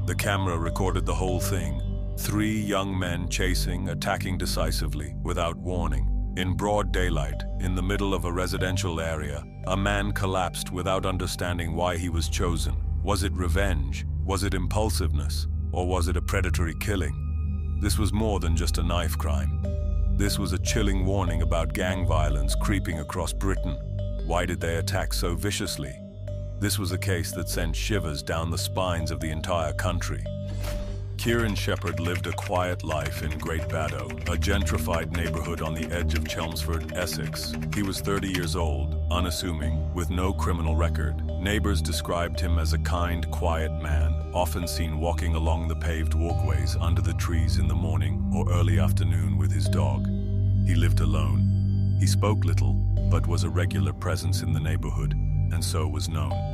The camera recorded the whole thing. 3 young men chasing, attacking decisively, without warning. In broad daylight, in the middle of a residential area, a man collapsed without understanding why he was chosen. Was it revenge? Was it impulsiveness? Or was it a predatory killing? This was more than just a knife crime. This was a chilling warning about gang violence creeping across Britain. Why did they attack so viciously? This was a case that sent shivers down the spines of the entire country. Kieran Shepherd lived a quiet life in Great Baddow, a gentrified neighborhood on the edge of Chelmsford, Essex. He was 30 years old, unassuming, with no criminal record. Neighbors described him as a kind, quiet man, often seen walking along the paved walkways under the trees in the morning or early afternoon with his dog. He lived alone. He spoke little, but was a regular presence in the neighborhood, and so was known.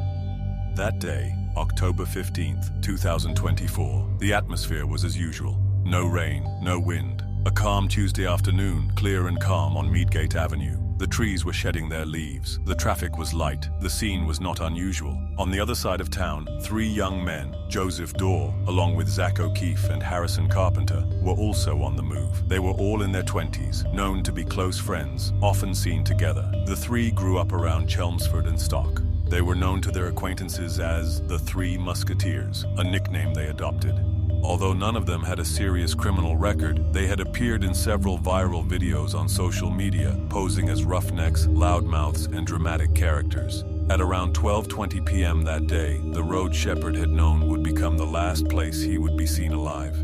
That day, October 15th, 2024, the atmosphere was as usual. No rain, no wind. A calm Tuesday afternoon, clear and calm on Meadgate Avenue. The trees were shedding their leaves. The traffic was light. The scene was not unusual. On the other side of town, 3 young men, Joseph Dorr, along with Zach O'Keefe and Harrison Carpenter, were also on the move. They were all in their 20s, known to be close friends, often seen together. The 3 grew up around Chelmsford and Stock. They were known to their acquaintances as the 3 Musketeers, a nickname they adopted. Although none of them had a serious criminal record, they had appeared in several viral videos on social media, posing as roughnecks, loudmouths, and dramatic characters. At around 12:20 p.m. that day, the road Shepherd had known would become the last place he would be seen alive.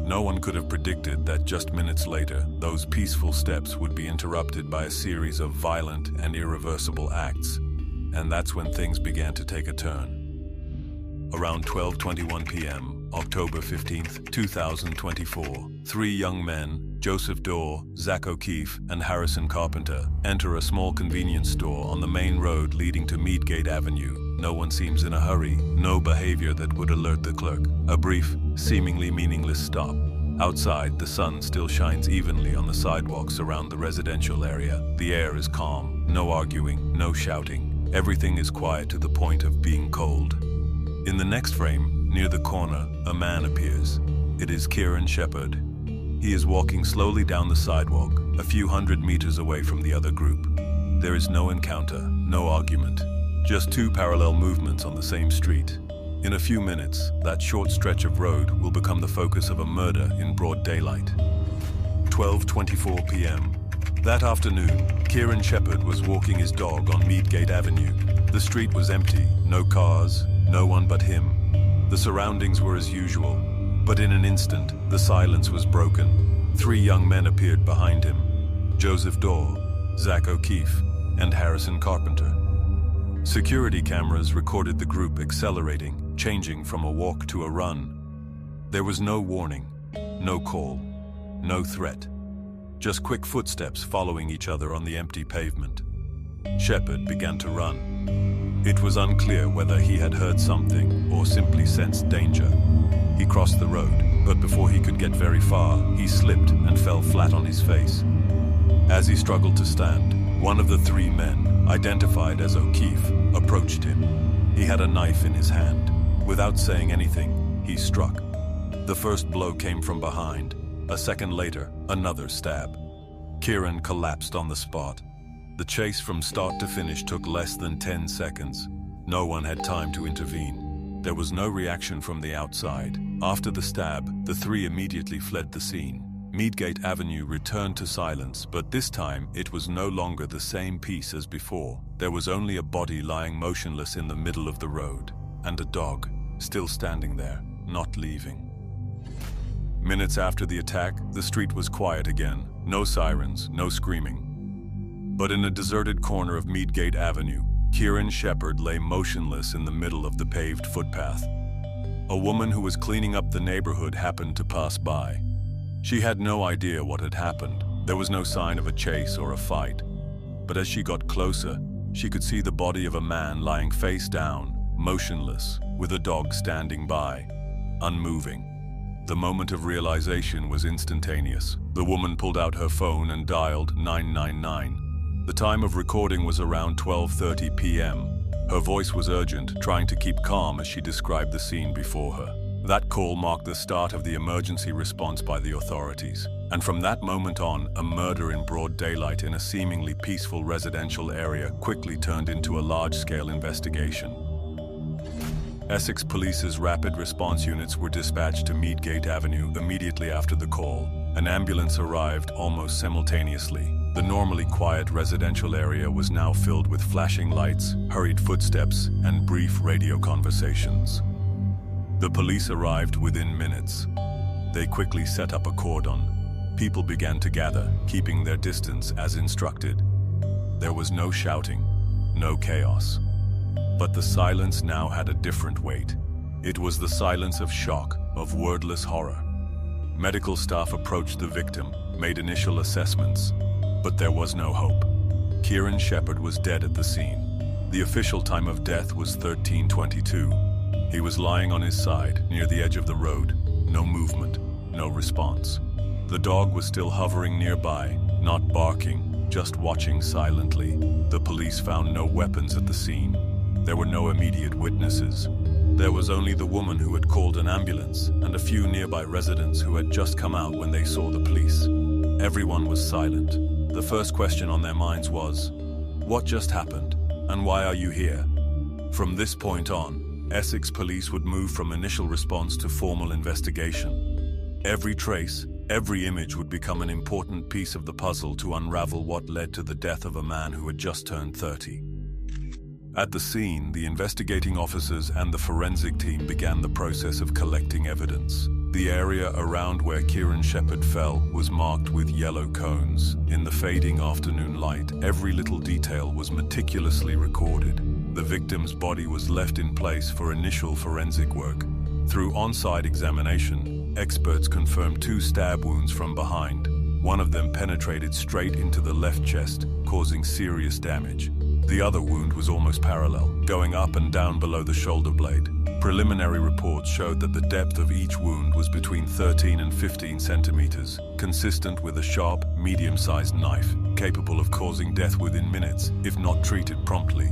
No one could have predicted that just minutes later, those peaceful steps would be interrupted by a series of violent and irreversible acts. And that's when things began to take a turn. Around 12:21 p.m., October 15th, 2024, 3 young men, Joseph Dorr, Zach O'Keefe, and Harrison Carpenter, enter a small convenience store on the main road leading to Meadgate Avenue. No one seems in a hurry, no behavior that would alert the clerk. A brief, seemingly meaningless stop. Outside, the sun still shines evenly on the sidewalks around the residential area. The air is calm, no arguing, no shouting. Everything is quiet to the point of being cold. In the next frame, near the corner, a man appears. It is Kieran Shepherd. He is walking slowly down the sidewalk, a few hundred meters away from the other group. There is no encounter, no argument, just 2 parallel movements on the same street. In a few minutes, that short stretch of road will become the focus of a murder in broad daylight. 12:24 p.m. That afternoon, Kieran Shepherd was walking his dog on Meadgate Avenue. The street was empty, no cars, no one but him. The surroundings were as usual, but in an instant, the silence was broken. 3 young men appeared behind him: Joseph Dorr, Zach O'Keefe, and Harrison Carpenter. Security cameras recorded the group accelerating, changing from a walk to a run. There was no warning, no call, no threat. Just quick footsteps following each other on the empty pavement. Shepherd began to run. It was unclear whether he had heard something or simply sensed danger. He crossed the road, but before he could get very far, he slipped and fell flat on his face. As he struggled to stand, one of the 3 men, identified as O'Keefe, approached him. He had a knife in his hand. Without saying anything, he struck. The first blow came from behind. A second later, another stab. Kieran collapsed on the spot. The chase from start to finish took less than 10 seconds. No one had time to intervene. There was no reaction from the outside. After the stab, the 3 immediately fled the scene. Meadgate Avenue returned to silence, but this time it was no longer the same peace as before. There was only a body lying motionless in the middle of the road, and a dog, still standing there, not leaving. Minutes after the attack, the street was quiet again. No sirens, no screaming. But in a deserted corner of Meadgate Avenue, Kieran Shepherd lay motionless in the middle of the paved footpath. A woman who was cleaning up the neighborhood happened to pass by. She had no idea what had happened. There was no sign of a chase or a fight. But as she got closer, she could see the body of a man lying face down, motionless, with a dog standing by, unmoving. The moment of realization was instantaneous. The woman pulled out her phone and dialed 999. The time of recording was around 12:30 p.m. Her voice was urgent, trying to keep calm as she described the scene before her. That call marked the start of the emergency response by the authorities. And from that moment on, a murder in broad daylight in a seemingly peaceful residential area quickly turned into a large-scale investigation. Essex Police's rapid response units were dispatched to Meadgate Avenue immediately after the call. An ambulance arrived almost simultaneously. The normally quiet residential area was now filled with flashing lights, hurried footsteps, and brief radio conversations. The police arrived within minutes. They quickly set up a cordon. People began to gather, keeping their distance as instructed. There was no shouting, no chaos. But the silence now had a different weight. It was the silence of shock, of wordless horror. Medical staff approached the victim, made initial assessments, but there was no hope. Kieran Shepherd was dead at the scene. The official time of death was 13:22. He was lying on his side, near the edge of the road. No movement, no response. The dog was still hovering nearby, not barking, just watching silently. The police found no weapons at the scene. There were no immediate witnesses. There was only the woman who had called an ambulance and a few nearby residents who had just come out when they saw the police. Everyone was silent. The first question on their minds was, "What just happened, and why are you here?" From this point on, Essex Police would move from initial response to formal investigation. Every trace, every image would become an important piece of the puzzle to unravel what led to the death of a man who had just turned 30. At the scene, the investigating officers and the forensic team began the process of collecting evidence. The area around where Kieran Shepherd fell was marked with yellow cones. In the fading afternoon light, every little detail was meticulously recorded. The victim's body was left in place for initial forensic work. Through on-site examination, experts confirmed 2 stab wounds from behind. One of them penetrated straight into the left chest, causing serious damage. The other wound was almost parallel, going up and down below the shoulder blade. Preliminary reports showed that the depth of each wound was between 13 and 15 centimeters, consistent with a sharp, medium-sized knife, capable of causing death within minutes, if not treated promptly.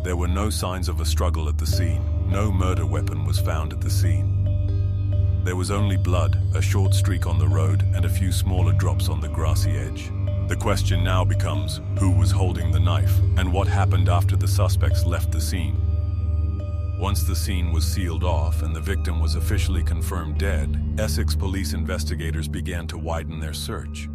There were no signs of a struggle at the scene. No murder weapon was found at the scene. There was only blood, a short streak on the road, and a few smaller drops on the grassy edge. The question now becomes, who was holding the knife, and what happened after the suspects left the scene? Once the scene was sealed off and the victim was officially confirmed dead, Essex police investigators began to widen their search.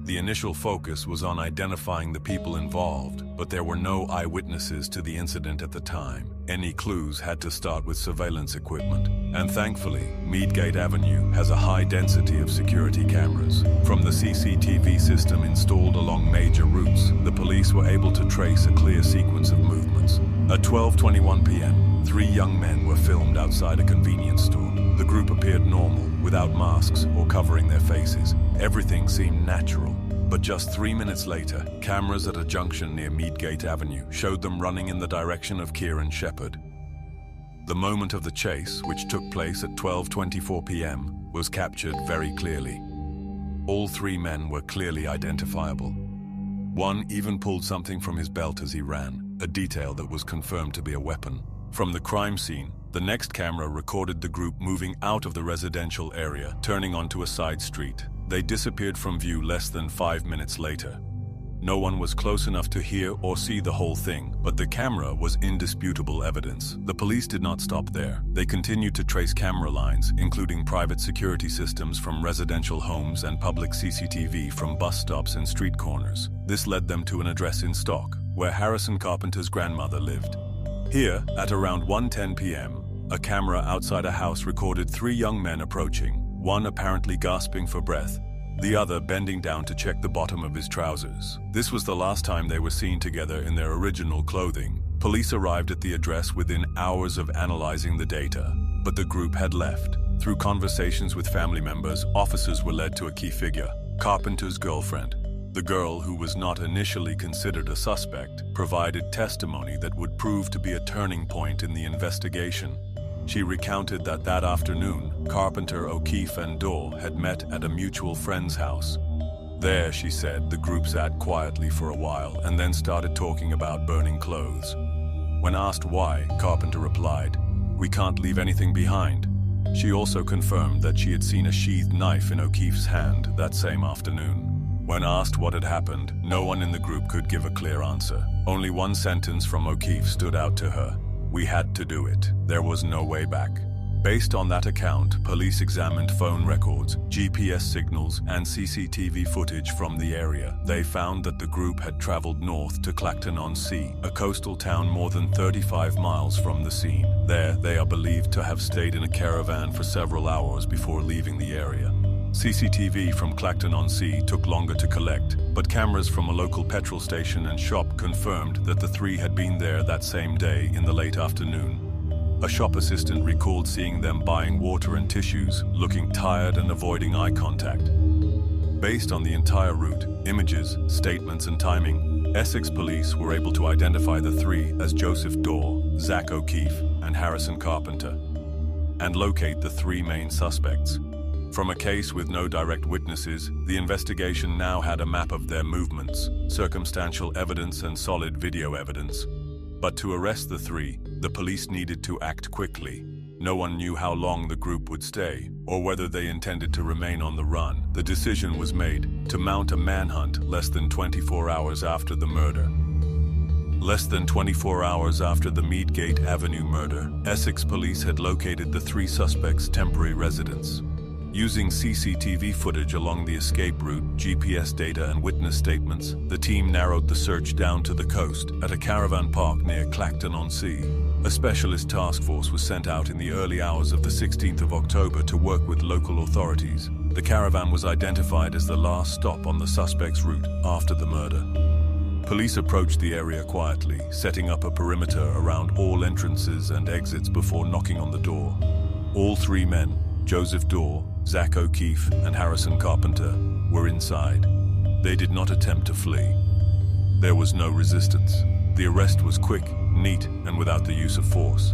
The initial focus was on identifying the people involved, but there were no eyewitnesses to the incident at the time. Any clues had to start with surveillance equipment. And thankfully, Meadgate Avenue has a high density of security cameras. From the CCTV system installed along major routes, the police were able to trace a clear sequence of movements. At 12:21 p.m., 3 young men were filmed outside a convenience store. The group appeared normal, without masks or covering their faces. Everything seemed natural. But just 3 minutes later, cameras at a junction near Meadgate Avenue showed them running in the direction of Kieran Shepherd. The moment of the chase, which took place at 12:24 p.m., was captured very clearly. All 3 men were clearly identifiable. One even pulled something from his belt as he ran, a detail that was confirmed to be a weapon. From the crime scene, the next camera recorded the group moving out of the residential area, turning onto a side street. They disappeared from view less than 5 minutes later. No one was close enough to hear or see the whole thing, but the camera was indisputable evidence. The police did not stop there. They continued to trace camera lines, including private security systems from residential homes and public CCTV from bus stops and street corners. This led them to an address in Stock, where Harrison Carpenter's grandmother lived. Here, at around 1:10 p.m., a camera outside a house recorded 3 young men approaching, one apparently gasping for breath, the other bending down to check the bottom of his trousers. This was the last time they were seen together in their original clothing. Police arrived at the address within hours of analyzing the data, but the group had left. Through conversations with family members, officers were led to a key figure, Carpenter's girlfriend. The girl, who was not initially considered a suspect, provided testimony that would prove to be a turning point in the investigation. She recounted that afternoon, Carpenter, O'Keefe, and Dorr had met at a mutual friend's house. There, she said, the group sat quietly for a while and then started talking about burning clothes. When asked why, Carpenter replied, "We can't leave anything behind." She also confirmed that she had seen a sheathed knife in O'Keefe's hand that same afternoon. When asked what had happened, no one in the group could give a clear answer. Only one sentence from O'Keefe stood out to her: "We had to do it. There was no way back." Based on that account, police examined phone records, GPS signals, and CCTV footage from the area. They found that the group had traveled north to Clacton-on-Sea, a coastal town more than 35 miles from the scene. There, they are believed to have stayed in a caravan for several hours before leaving the area. CCTV from Clacton-on-Sea took longer to collect, but cameras from a local petrol station and shop confirmed that the three had been there that same day in the late afternoon. A shop assistant recalled seeing them buying water and tissues, looking tired and avoiding eye contact. Based on the entire route, images, statements, and timing, Essex police were able to identify the three as Joseph Dorr, Zach O'Keefe, and Harrison Carpenter, and locate the three main suspects. From a case with no direct witnesses, the investigation now had a map of their movements, circumstantial evidence, and solid video evidence. But to arrest the three, the police needed to act quickly. No one knew how long the group would stay, or whether they intended to remain on the run. The decision was made to mount a manhunt less than 24 hours after the murder. Less than 24 hours after the Meadgate Avenue murder, Essex police had located the three suspects' temporary residence. Using CCTV footage along the escape route, GPS data, and witness statements, the team narrowed the search down to the coast at a caravan park near Clacton-on-Sea. A specialist task force was sent out in the early hours of the 16th of October to work with local authorities. The caravan was identified as the last stop on the suspect's route after the murder. Police approached the area quietly, setting up a perimeter around all entrances and exits before knocking on the door. All three men, Joseph Dorr, Zach O'Keefe, and Harrison Carpenter, were inside. They did not attempt to flee. There was no resistance. The arrest was quick, neat, and without the use of force.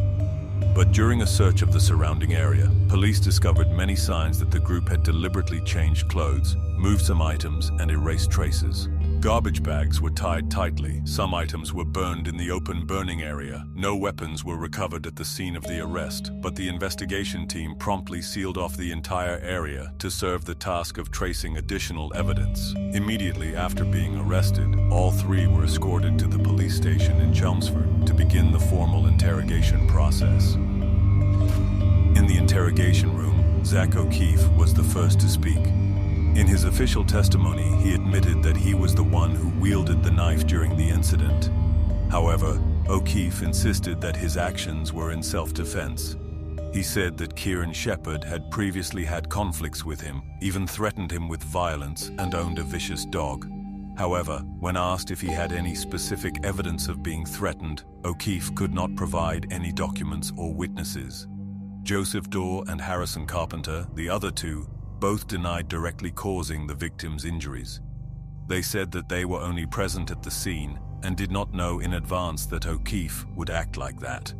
But during a search of the surrounding area, police discovered many signs that the group had deliberately changed clothes, moved some items, and erased traces. Garbage bags were tied tightly. Some items were burned in the open burning area. No weapons were recovered at the scene of the arrest, but the investigation team promptly sealed off the entire area to serve the task of tracing additional evidence. Immediately after being arrested, all three were escorted to the police station in Chelmsford to begin the formal interrogation process. In the interrogation room, Zach O'Keefe was the first to speak. In his official testimony, he admitted that he was the one who wielded the knife during the incident. However, O'Keefe insisted that his actions were in self-defense. He said that Kieran Shepherd had previously had conflicts with him, even threatened him with violence, and owned a vicious dog. However, when asked if he had any specific evidence of being threatened, O'Keefe could not provide any documents or witnesses. Joseph Dorr and Harrison Carpenter, the other two, both denied directly causing the victims' injuries. They said that they were only present at the scene and did not know in advance that O'Keefe would act like that.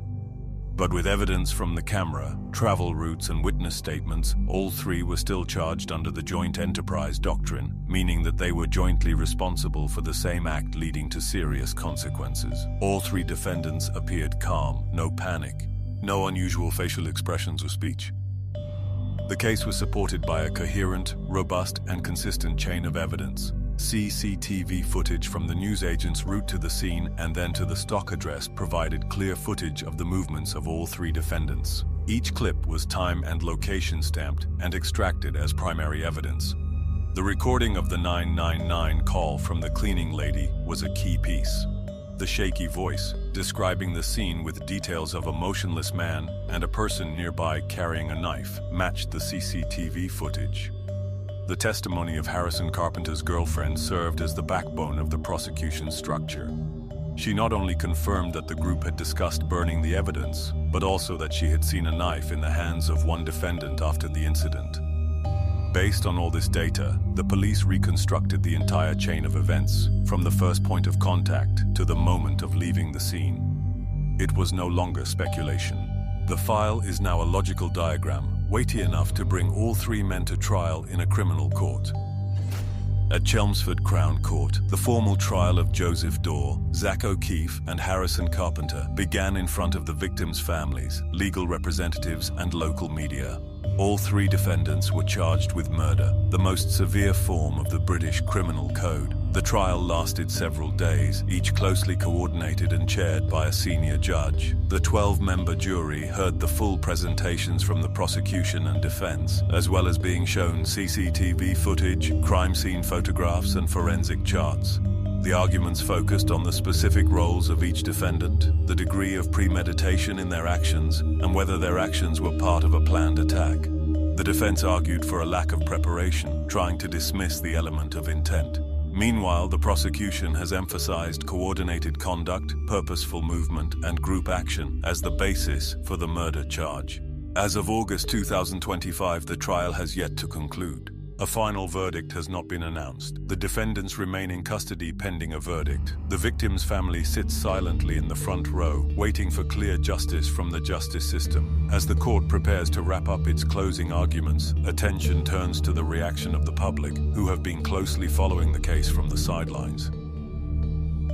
But with evidence from the camera, travel routes, and witness statements, all three were still charged under the joint enterprise doctrine, meaning that they were jointly responsible for the same act leading to serious consequences. All three defendants appeared calm, no panic, no unusual facial expressions or speech. The case was supported by a coherent, robust, and consistent chain of evidence. CCTV footage from the newsagent's route to the scene and then to the stock address provided clear footage of the movements of all three defendants. Each clip was time and location stamped and extracted as primary evidence. The recording of the 999 call from the cleaning lady was a key piece. The shaky voice, describing the scene with details of a motionless man and a person nearby carrying a knife, matched the CCTV footage. The testimony of Harrison Carpenter's girlfriend served as the backbone of the prosecution's structure. She not only confirmed that the group had discussed burning the evidence, but also that she had seen a knife in the hands of one defendant after the incident. Based on all this data, the police reconstructed the entire chain of events, from the first point of contact to the moment of leaving the scene. It was no longer speculation. The file is now a logical diagram, weighty enough to bring all three men to trial in a criminal court. At Chelmsford Crown Court, the formal trial of Joseph Daw, Zach O'Keefe, and Harrison Carpenter began in front of the victims' families, legal representatives, and local media. All three defendants were charged with murder, the most severe form of the British Criminal Code. The trial lasted several days, each closely coordinated and chaired by a senior judge. The 12-member jury heard the full presentations from the prosecution and defense, as well as being shown CCTV footage, crime scene photographs, and forensic charts. The arguments focused on the specific roles of each defendant, the degree of premeditation in their actions, and whether their actions were part of a planned attack. The defense argued for a lack of preparation, trying to dismiss the element of intent. Meanwhile, the prosecution has emphasized coordinated conduct, purposeful movement, and group action as the basis for the murder charge. As of August 2025, the trial has yet to conclude. A final verdict has not been announced. The defendants remain in custody pending a verdict. The victim's family sits silently in the front row, waiting for clear justice from the justice system. As the court prepares to wrap up its closing arguments, attention turns to the reaction of the public, who have been closely following the case from the sidelines.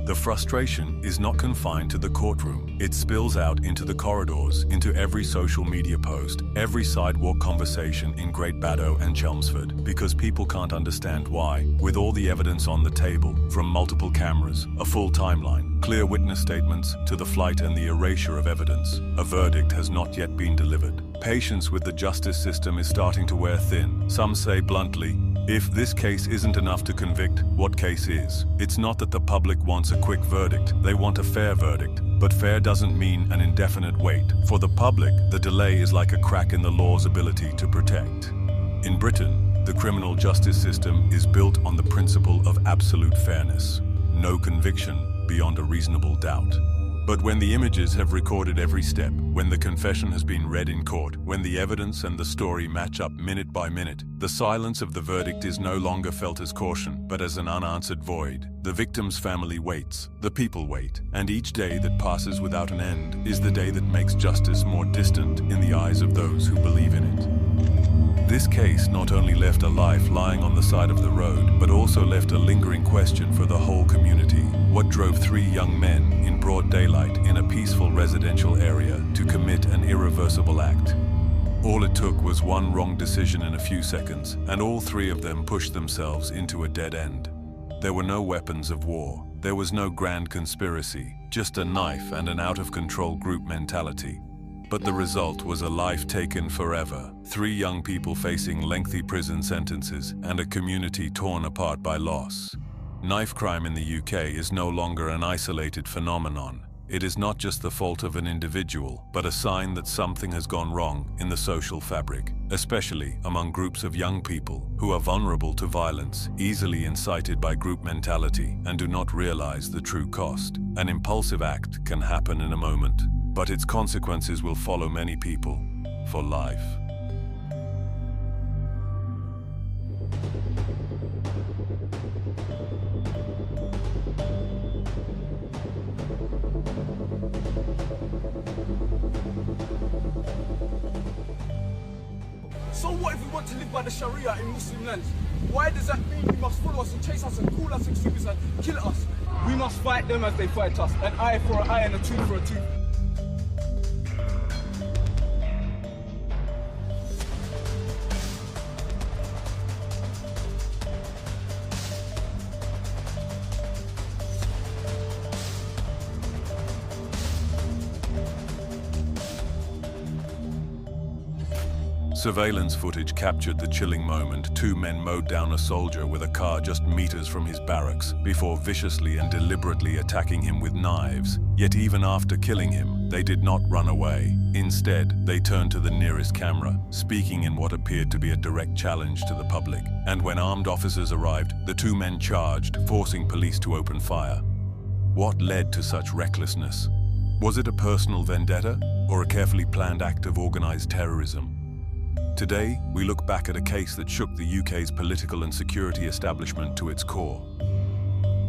The frustration is not confined to the courtroom. It spills out into the corridors, into every social media post, every sidewalk conversation in Great Baddow and Chelmsford, because people can't understand why, with all the evidence on the table, from multiple cameras, a full timeline, clear witness statements, to the flight and the erasure of evidence, a verdict has not yet been delivered. Patience with the justice system is starting to wear thin. Some say bluntly, if this case isn't enough to convict, what case is? It's not that the public wants a quick verdict, they want a fair verdict. But fair doesn't mean an indefinite wait. For the public, the delay is like a crack in the law's ability to protect. In Britain, the criminal justice system is built on the principle of absolute fairness. No conviction beyond a reasonable doubt. But when the images have recorded every step, when the confession has been read in court, when the evidence and the story match up minute by minute, the silence of the verdict is no longer felt as caution, but as an unanswered void. The victim's family waits, the people wait, and each day that passes without an end is the day that makes justice more distant in the eyes of those who believe in it. This case not only left a life lying on the side of the road, but also left a lingering question for the whole community. What drove three young men in broad daylight in a peaceful residential area to commit an irreversible act? All it took was one wrong decision in a few seconds, and all three of them pushed themselves into a dead end. There were no weapons of war. There was no grand conspiracy, just a knife and an out-of-control group mentality. But the result was a life taken forever, three young people facing lengthy prison sentences, and a community torn apart by loss. Knife crime in the UK is no longer an isolated phenomenon. It is not just the fault of an individual, but a sign that something has gone wrong in the social fabric, especially among groups of young people who are vulnerable to violence, easily incited by group mentality, and do not realize the true cost. An impulsive act can happen in a moment, but its consequences will follow many people for life. So what if we want to live by the Sharia in Muslim lands? Why does that mean we must follow us and chase us and call us extremists and kill us? We must fight them as they fight us. An eye for an eye and a tooth for a tooth. Surveillance footage captured the chilling moment. Two men mowed down a soldier with a car just meters from his barracks before viciously and deliberately attacking him with knives. Yet even after killing him, they did not run away. Instead, they turned to the nearest camera, speaking in what appeared to be a direct challenge to the public. And when armed officers arrived, the two men charged, forcing police to open fire. What led to such recklessness? Was it a personal vendetta or a carefully planned act of organized terrorism? Today, we look back at a case that shook the UK's political and security establishment to its core.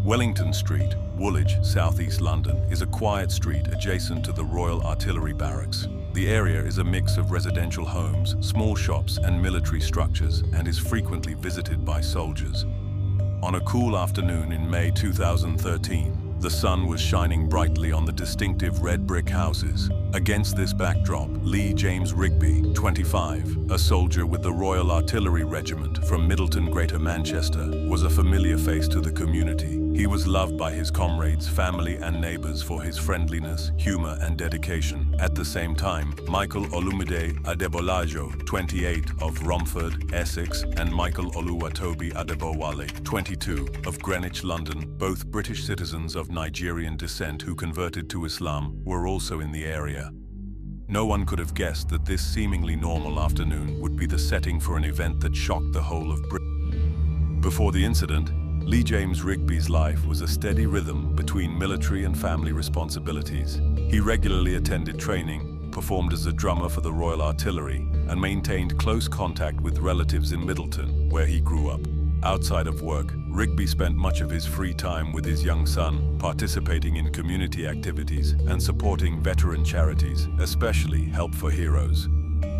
Wellington Street, Woolwich, southeast London, is a quiet street adjacent to the Royal Artillery Barracks. The area is a mix of residential homes, small shops, and military structures, and is frequently visited by soldiers. On a cool afternoon in May 2013, the sun was shining brightly on the distinctive red brick houses. Against this backdrop, Lee James Rigby, 25, a soldier with the Royal Artillery Regiment from Middleton, Greater Manchester, was a familiar face to the community. He was loved by his comrades, family and neighbors for his friendliness, humor and dedication. At the same time, Michael Olumide Adebolajo, 28, of Romford, Essex, and Michael Oluwatobi Adebowale, 22, of Greenwich, London, both British citizens of Nigerian descent who converted to Islam, were also in the area. No one could have guessed that this seemingly normal afternoon would be the setting for an event that shocked the whole of Britain. Before the incident, Lee James Rigby's life was a steady rhythm between military and family responsibilities. He regularly attended training, performed as a drummer for the Royal Artillery, and maintained close contact with relatives in Middleton, where he grew up. Outside of work, Rigby spent much of his free time with his young son, participating in community activities and supporting veteran charities, especially Help for Heroes.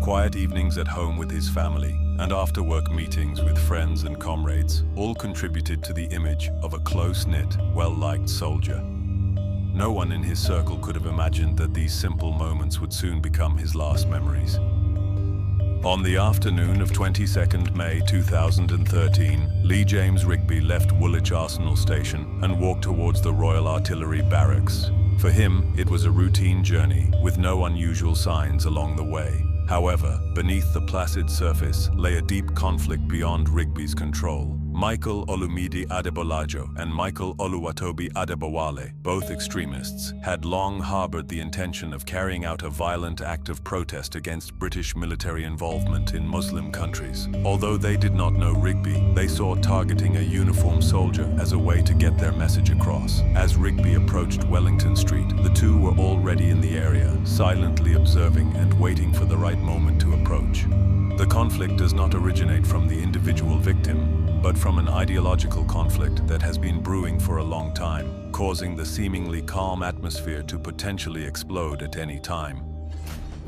Quiet evenings at home with his family, and after-work meetings with friends and comrades all contributed to the image of a close-knit, well-liked soldier. No one in his circle could have imagined that these simple moments would soon become his last memories. On the afternoon of 22nd May 2013, Lee James Rigby left Woolwich Arsenal Station and walked towards the Royal Artillery Barracks. For him, it was a routine journey, with no unusual signs along the way. However, beneath the placid surface lay a deep conflict beyond Rigby's control. Michael Olumide Adebolajo and Michael Oluwatobi Adebowale, both extremists, had long harbored the intention of carrying out a violent act of protest against British military involvement in Muslim countries. Although they did not know Rigby, they saw targeting a uniformed soldier as a way to get their message across. As Rigby approached Wellington Street, the two were already in the area, silently observing and waiting for the right moment to approach. The conflict does not originate from the individual victim, but from an ideological conflict that has been brewing for a long time, causing the seemingly calm atmosphere to potentially explode at any time.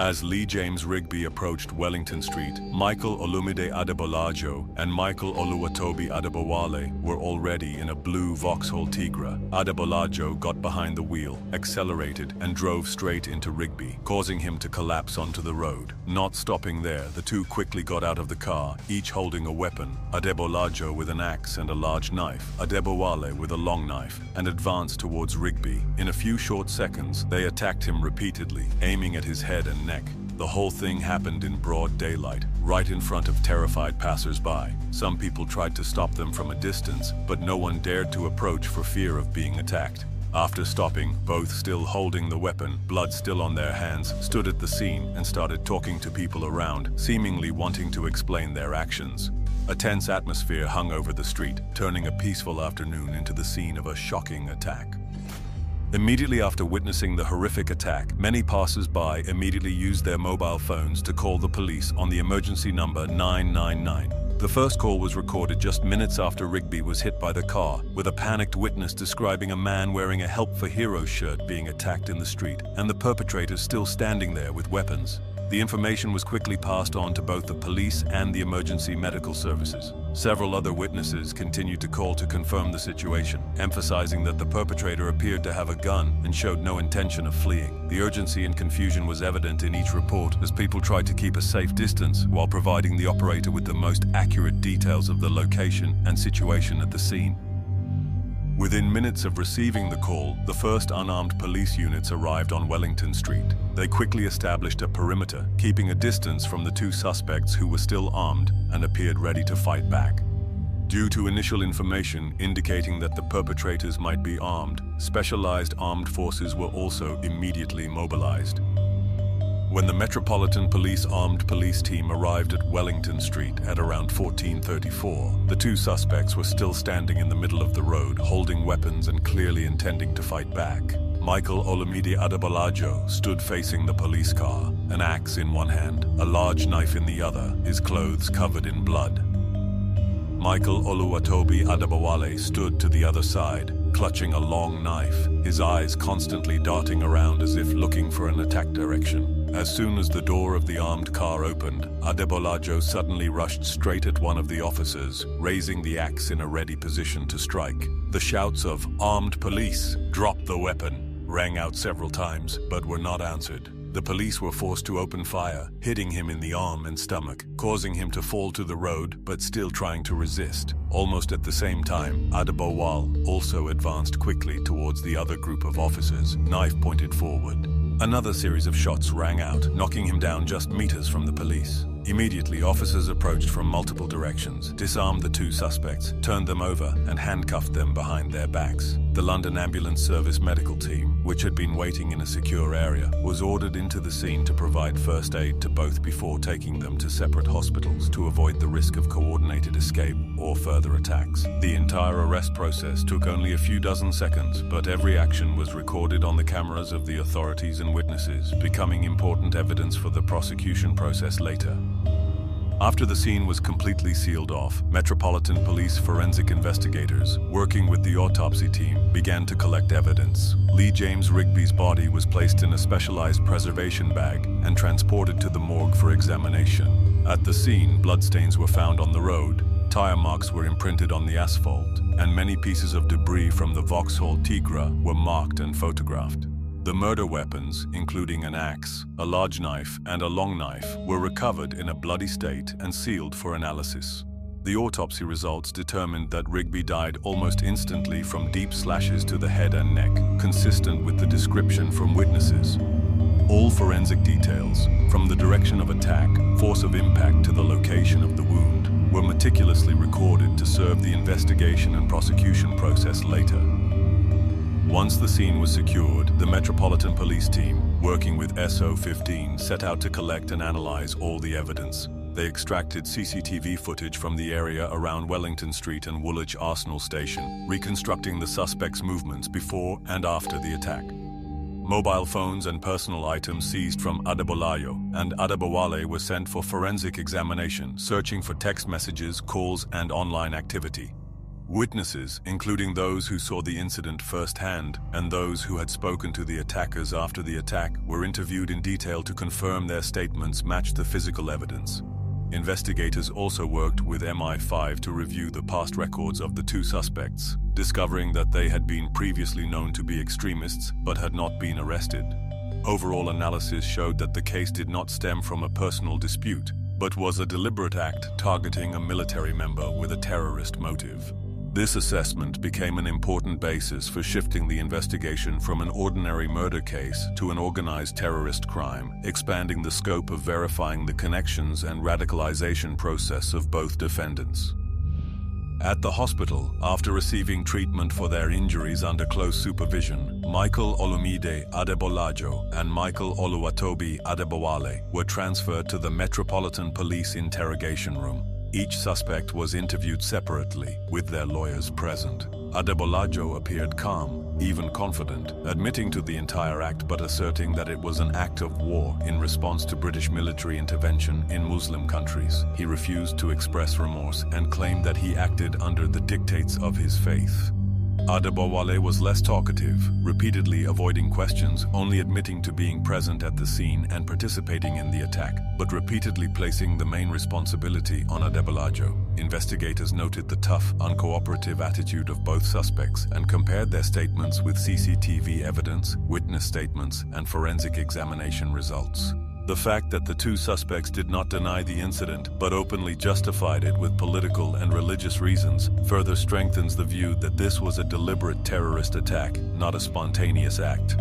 As Lee James Rigby approached Wellington Street, Michael Olumide Adebolajo and Michael Oluwatobi Adebowale were already in a blue Vauxhall Tigra. Adebolajo got behind the wheel, accelerated, and drove straight into Rigby, causing him to collapse onto the road. Not stopping there, the two quickly got out of the car, each holding a weapon, Adebolajo with an axe and a large knife, Adebowale with a long knife, and advanced towards Rigby. In a few short seconds, they attacked him repeatedly, aiming at his head and neck. The whole thing happened in broad daylight, right in front of terrified passers-by. Some people tried to stop them from a distance, but no one dared to approach for fear of being attacked. After stopping, both still holding the weapon, blood still on their hands, stood at the scene and started talking to people around, seemingly wanting to explain their actions. A tense atmosphere hung over the street, turning a peaceful afternoon into the scene of a shocking attack. Immediately after witnessing the horrific attack, many passers-by immediately used their mobile phones to call the police on the emergency number 999. The first call was recorded just minutes after Rigby was hit by the car, with a panicked witness describing a man wearing a Help for Heroes shirt being attacked in the street, and the perpetrators still standing there with weapons. The information was quickly passed on to both the police and the emergency medical services. Several other witnesses continued to call to confirm the situation, emphasizing that the perpetrator appeared to have a gun and showed no intention of fleeing. The urgency and confusion was evident in each report as people tried to keep a safe distance while providing the operator with the most accurate details of the location and situation at the scene. Within minutes of receiving the call, the first unarmed police units arrived on Wellington Street. They quickly established a perimeter, keeping a distance from the two suspects who were still armed and appeared ready to fight back. Due to initial information indicating that the perpetrators might be armed, specialized armed forces were also immediately mobilized. When the Metropolitan Police Armed Police Team arrived at Wellington Street at around 14:34, the two suspects were still standing in the middle of the road, holding weapons and clearly intending to fight back. Michael Olumide Adebolajo stood facing the police car, an axe in one hand, a large knife in the other, his clothes covered in blood. Michael Oluwatobi Adebowale stood to the other side, clutching a long knife, his eyes constantly darting around as if looking for an attack direction. As soon as the door of the armed car opened, Adebolajo suddenly rushed straight at one of the officers, raising the axe in a ready position to strike. The shouts of "Armed police! Drop the weapon!" rang out several times, but were not answered. The police were forced to open fire, hitting him in the arm and stomach, causing him to fall to the road, but still trying to resist. Almost at the same time, Adebowale also advanced quickly towards the other group of officers, knife pointed forward. Another series of shots rang out, knocking him down just meters from the police. Immediately, officers approached from multiple directions, disarmed the two suspects, turned them over, and handcuffed them behind their backs. The London Ambulance Service medical team, which had been waiting in a secure area, was ordered into the scene to provide first aid to both before taking them to separate hospitals to avoid the risk of coordinated escape or further attacks. The entire arrest process took only a few dozen seconds, but every action was recorded on the cameras of the authorities and witnesses, becoming important evidence for the prosecution process later. After the scene was completely sealed off, Metropolitan Police forensic investigators, working with the autopsy team, began to collect evidence. Lee James Rigby's body was placed in a specialized preservation bag and transported to the morgue for examination. At the scene, bloodstains were found on the road, tire marks were imprinted on the asphalt, and many pieces of debris from the Vauxhall Tigra were marked and photographed. The murder weapons, including an axe, a large knife, and a long knife, were recovered in a bloody state and sealed for analysis. The autopsy results determined that Rigby died almost instantly from deep slashes to the head and neck, consistent with the description from witnesses. All forensic details, from the direction of attack, force of impact to the location of the wound, were meticulously recorded to serve the investigation and prosecution process later. Once the scene was secured, the Metropolitan Police team, working with SO15, set out to collect and analyze all the evidence. They extracted CCTV footage from the area around Wellington Street and Woolwich Arsenal Station, reconstructing the suspects' movements before and after the attack. Mobile phones and personal items seized from Adebolajo and Adebowale were sent for forensic examination, searching for text messages, calls, and online activity. Witnesses, including those who saw the incident firsthand and those who had spoken to the attackers after the attack, were interviewed in detail to confirm their statements matched the physical evidence. Investigators also worked with MI5 to review the past records of the two suspects, discovering that they had been previously known to be extremists but had not been arrested. Overall analysis showed that the case did not stem from a personal dispute, but was a deliberate act targeting a military member with a terrorist motive. This assessment became an important basis for shifting the investigation from an ordinary murder case to an organized terrorist crime, expanding the scope of verifying the connections and radicalization process of both defendants. At the hospital, after receiving treatment for their injuries under close supervision, Michael Olumide Adebolajo and Michael Oluwatobi Adebowale were transferred to the Metropolitan Police interrogation room. Each suspect was interviewed separately, with their lawyers present. Adebolajo appeared calm, even confident, admitting to the entire act but asserting that it was an act of war in response to British military intervention in Muslim countries. He refused to express remorse and claimed that he acted under the dictates of his faith. Adebowale was less talkative, repeatedly avoiding questions, only admitting to being present at the scene and participating in the attack, but repeatedly placing the main responsibility on Adebolajo. Investigators noted the tough, uncooperative attitude of both suspects and compared their statements with CCTV evidence, witness statements, and forensic examination results. The fact that the two suspects did not deny the incident but openly justified it with political and religious reasons further strengthens the view that this was a deliberate terrorist attack, not a spontaneous act.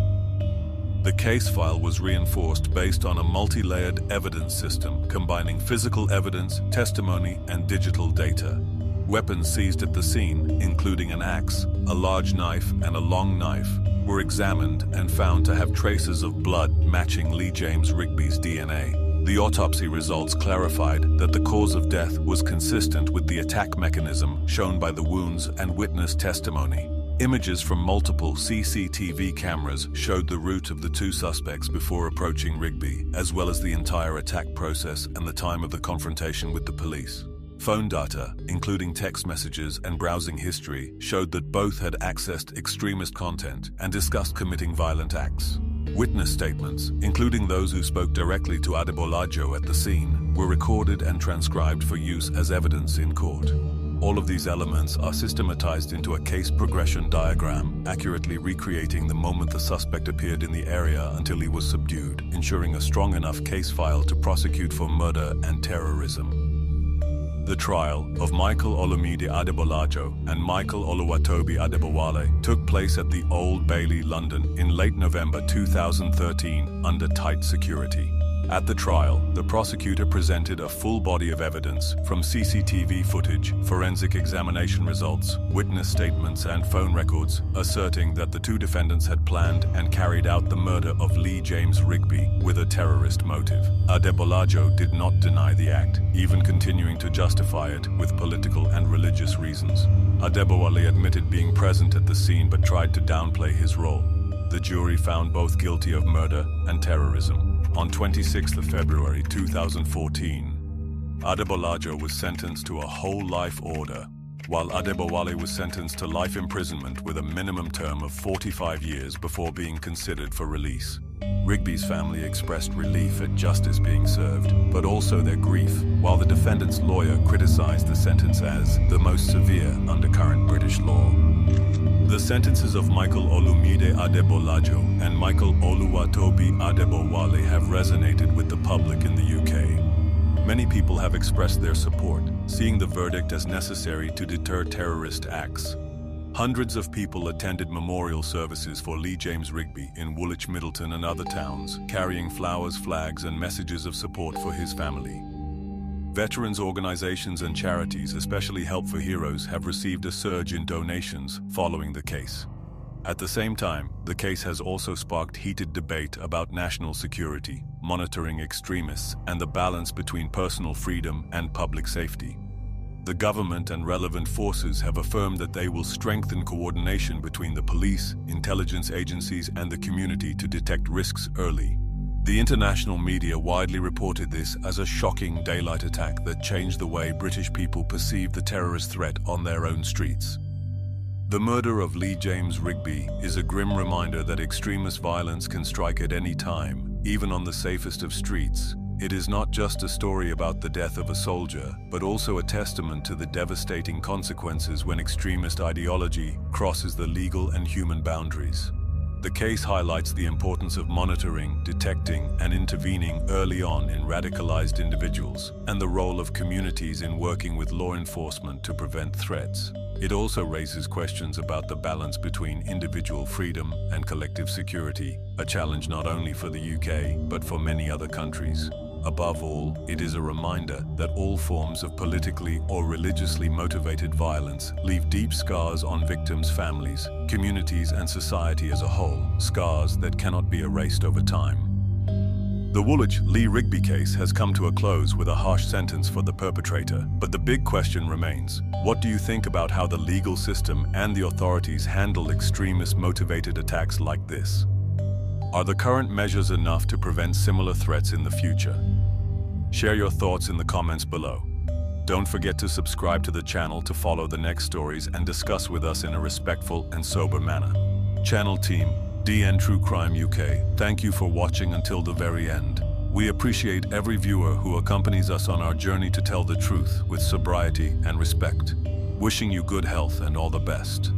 The case file was reinforced based on a multi-layered evidence system combining physical evidence, testimony, and digital data. Weapons seized at the scene, including an axe, a large knife, and a long knife, were examined and found to have traces of blood matching Lee James Rigby's DNA. The autopsy results clarified that the cause of death was consistent with the attack mechanism shown by the wounds and witness testimony. Images from multiple CCTV cameras showed the route of the two suspects before approaching Rigby, as well as the entire attack process and the time of the confrontation with the police. Phone data, including text messages and browsing history, showed that both had accessed extremist content and discussed committing violent acts. Witness statements, including those who spoke directly to Adebolajo at the scene, were recorded and transcribed for use as evidence in court. All of these elements are systematized into a case progression diagram, accurately recreating the moment the suspect appeared in the area until he was subdued, ensuring a strong enough case file to prosecute for murder and terrorism. The trial of Michael Olumide Adebolajo and Michael Oluwatobi Adebowale took place at the Old Bailey, London, in late November 2013 under tight security. At the trial, the prosecutor presented a full body of evidence from CCTV footage, forensic examination results, witness statements, and phone records, asserting that the two defendants had planned and carried out the murder of Lee James Rigby with a terrorist motive. Adebolajo did not deny the act, even continuing to justify it with political and religious reasons. Adebowale admitted being present at the scene but tried to downplay his role. The jury found both guilty of murder and terrorism. On 26 February 2014, Adebolajo was sentenced to a whole life order, while Adebowale was sentenced to life imprisonment with a minimum term of 45 years before being considered for release. Rigby's family expressed relief at justice being served, but also their grief, while the defendant's lawyer criticized the sentence as the most severe under current British law. The sentences of Michael Olumide Adebolajo and Michael Oluwatobi Adebowale have resonated with the public in the UK. Many people have expressed their support, seeing the verdict as necessary to deter terrorist acts. Hundreds of people attended memorial services for Lee James Rigby in Woolwich, Middleton and other towns, carrying flowers, flags and messages of support for his family. Veterans organizations and charities, especially Help for Heroes, have received a surge in donations following the case. At the same time, the case has also sparked heated debate about national security, monitoring extremists, and the balance between personal freedom and public safety. The government and relevant forces have affirmed that they will strengthen coordination between the police, intelligence agencies, and the community to detect risks early. The international media widely reported this as a shocking daylight attack that changed the way British people perceived the terrorist threat on their own streets. The murder of Lee James Rigby is a grim reminder that extremist violence can strike at any time, even on the safest of streets. It is not just a story about the death of a soldier, but also a testament to the devastating consequences when extremist ideology crosses the legal and human boundaries. The case highlights the importance of monitoring, detecting, and intervening early on in radicalized individuals, and the role of communities in working with law enforcement to prevent threats. It also raises questions about the balance between individual freedom and collective security, a challenge not only for the UK, but for many other countries. Above all, it is a reminder that all forms of politically or religiously motivated violence leave deep scars on victims' families, communities, and society as a whole, scars that cannot be erased over time. The Woolwich Lee Rigby case has come to a close with a harsh sentence for the perpetrator, but the big question remains: what do you think about how the legal system and the authorities handle extremist-motivated attacks like this? Are the current measures enough to prevent similar threats in the future? Share your thoughts in the comments below. Don't forget to subscribe to the channel to follow the next stories and discuss with us in a respectful and sober manner. Channel team, DN True Crime UK, thank you for watching until the very end. We appreciate every viewer who accompanies us on our journey to tell the truth with sobriety and respect. Wishing you good health and all the best.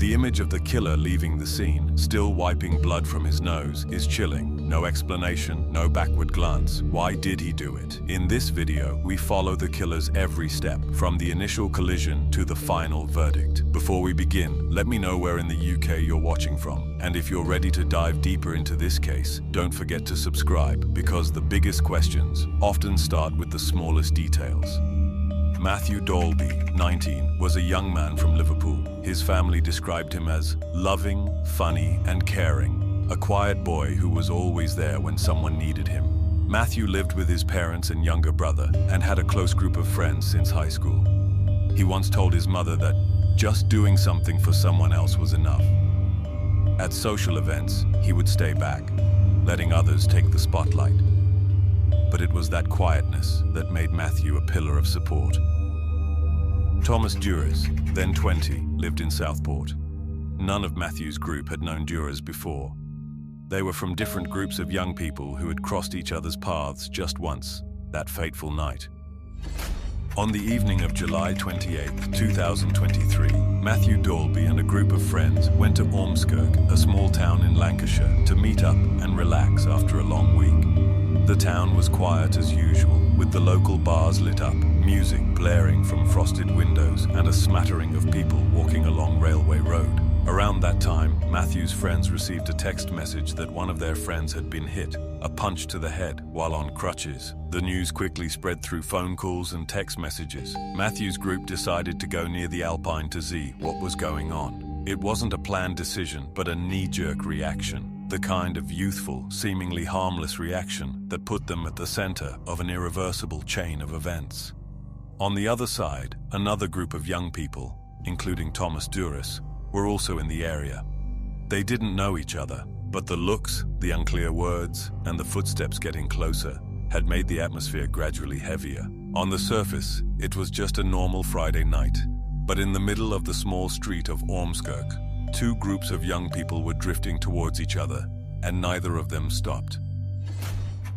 The image of the killer leaving the scene, still wiping blood from his nose, is chilling. No explanation, no backward glance. Why did he do it? In this video, we follow the killer's every step, from the initial collision to the final verdict. Before we begin, let me know where in the UK you're watching from. And if you're ready to dive deeper into this case, don't forget to subscribe, because the biggest questions often start with the smallest details. Matthew Dolby, 19, was a young man from Liverpool. His family described him as loving, funny, and caring, a quiet boy who was always there when someone needed him. Matthew lived with his parents and younger brother and had a close group of friends since high school. He once told his mother that just doing something for someone else was enough. At social events, he would stay back, letting others take the spotlight. But it was that quietness that made Matthew a pillar of support. Thomas Duras, then 20, lived in Southport. None of Matthew's group had known Duras before. They were from different groups of young people who had crossed each other's paths just once, that fateful night. On the evening of July 28, 2023, Matthew Dolby and a group of friends went to Ormskirk, a small town in Lancashire, to meet up and relax after a long week. The town was quiet as usual, with the local bars lit up, music blaring from frosted windows, and a smattering of people walking along Railway Road. Around that time, Matthew's friends received a text message that one of their friends had been hit, a punch to the head, while on crutches. The news quickly spread through phone calls and text messages. Matthew's group decided to go near the Alpine to see what was going on. It wasn't a planned decision, but a knee-jerk reaction. The kind of youthful, seemingly harmless reaction that put them at the center of an irreversible chain of events. On the other side, another group of young people, including Thomas Duras, were also in the area. They didn't know each other, but the looks, the unclear words, and the footsteps getting closer had made the atmosphere gradually heavier. On the surface, it was just a normal Friday night, but in the middle of the small street of Ormskirk, two groups of young people were drifting towards each other, and neither of them stopped.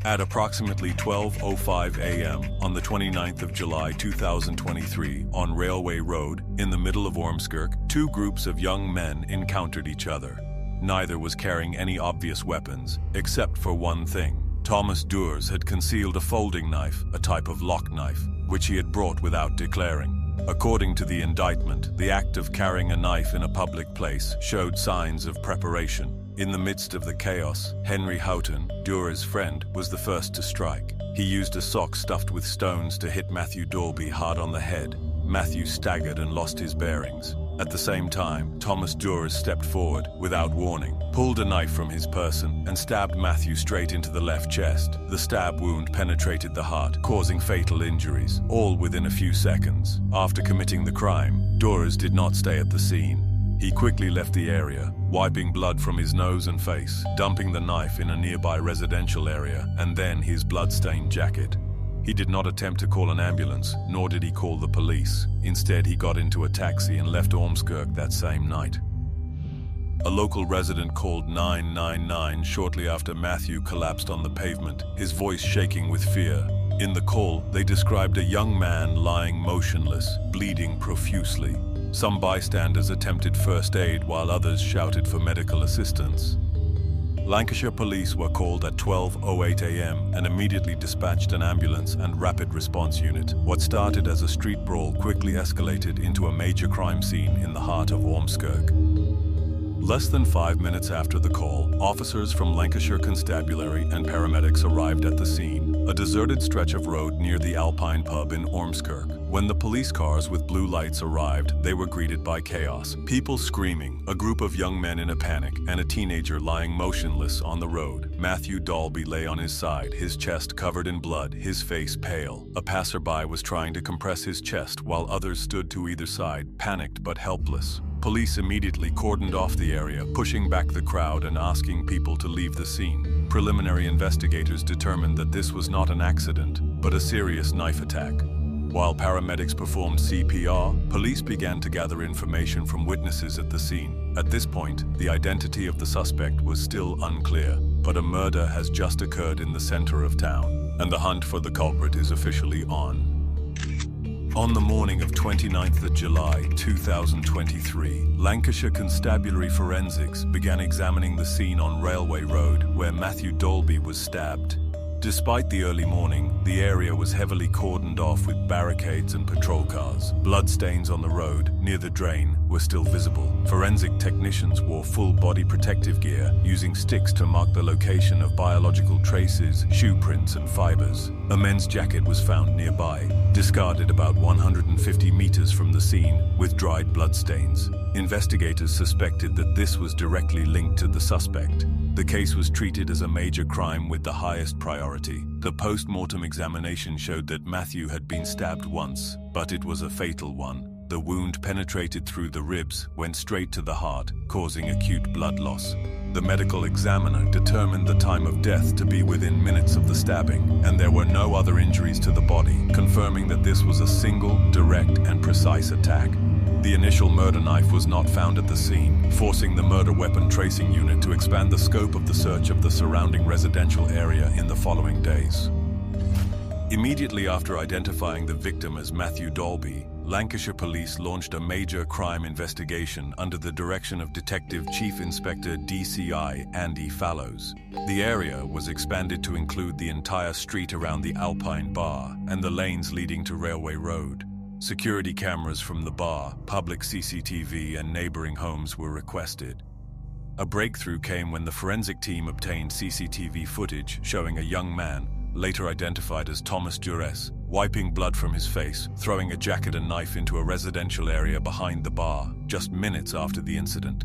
At approximately 12:05 a.m. on the 29th of July 2023 on Railway Road in the middle of Ormskirk, two groups of young men encountered each other. Neither was carrying any obvious weapons, except for one thing. Thomas Duras had concealed a folding knife, a type of lock knife, which he had brought without declaring. According to the indictment, the act of carrying a knife in a public place showed signs of preparation. In the midst of the chaos, Henry Houghton, Duras' friend, was the first to strike. He used a sock stuffed with stones to hit Matthew Dolby hard on the head. Matthew staggered and lost his bearings. At the same time, Thomas Duras stepped forward, without warning, pulled a knife from his person, and stabbed Matthew straight into the left chest. The stab wound penetrated the heart, causing fatal injuries, all within a few seconds. After committing the crime, Duras did not stay at the scene. He quickly left the area, wiping blood from his nose and face, dumping the knife in a nearby residential area, and then his blood-stained jacket. He did not attempt to call an ambulance, nor did he call the police. Instead, he got into a taxi and left Ormskirk that same night. A local resident called 999 shortly after Matthew collapsed on the pavement, his voice shaking with fear. In the call, they described a young man lying motionless, bleeding profusely. Some bystanders attempted first aid while others shouted for medical assistance. Lancashire police were called at 12:08 a.m. and immediately dispatched an ambulance and rapid response unit. What started as a street brawl quickly escalated into a major crime scene in the heart of Ormskirk. Less than 5 minutes after the call, officers from Lancashire Constabulary and paramedics arrived at the scene, a deserted stretch of road near the Alpine pub in Ormskirk. When the police cars with blue lights arrived, they were greeted by chaos. People screaming, a group of young men in a panic, and a teenager lying motionless on the road. Matthew Dolby lay on his side, his chest covered in blood, his face pale. A passerby was trying to compress his chest while others stood to either side, panicked but helpless. Police immediately cordoned off the area, pushing back the crowd and asking people to leave the scene. Preliminary investigators determined that this was not an accident, but a serious knife attack. While paramedics performed CPR, police began to gather information from witnesses at the scene. At this point, the identity of the suspect was still unclear, but a murder has just occurred in the center of town, and the hunt for the culprit is officially on. On the morning of 29th of July 2023, Lancashire Constabulary Forensics began examining the scene on Railway Road where Matthew Dolby was stabbed. Despite the early morning, the area was heavily cordoned off with barricades and patrol cars. Bloodstains on the road, near the drain, were still visible. Forensic technicians wore full-body protective gear, using sticks to mark the location of biological traces, shoe prints and fibers. A men's jacket was found nearby, discarded about 150 meters from the scene, with dried bloodstains. Investigators suspected that this was directly linked to the suspect. The case was treated as a major crime with the highest priority. The post-mortem examination showed that Matthew had been stabbed once, but it was a fatal one. The wound penetrated through the ribs, went straight to the heart, causing acute blood loss. The medical examiner determined the time of death to be within minutes of the stabbing, and there were no other injuries to the body, confirming that this was a single, direct, and precise attack. The initial murder knife was not found at the scene, forcing the murder weapon tracing unit to expand the scope of the search of the surrounding residential area in the following days. Immediately after identifying the victim as Matthew Dolby, Lancashire Police launched a major crime investigation under the direction of Detective Chief Inspector DCI Andy Fallows. The area was expanded to include the entire street around the Alpine Bar and the lanes leading to Railway Road. Security cameras from the bar, public CCTV, and neighboring homes were requested. A breakthrough came when the forensic team obtained CCTV footage showing a young man, later identified as Thomas Dures, wiping blood from his face, throwing a jacket and knife into a residential area behind the bar, just minutes after the incident.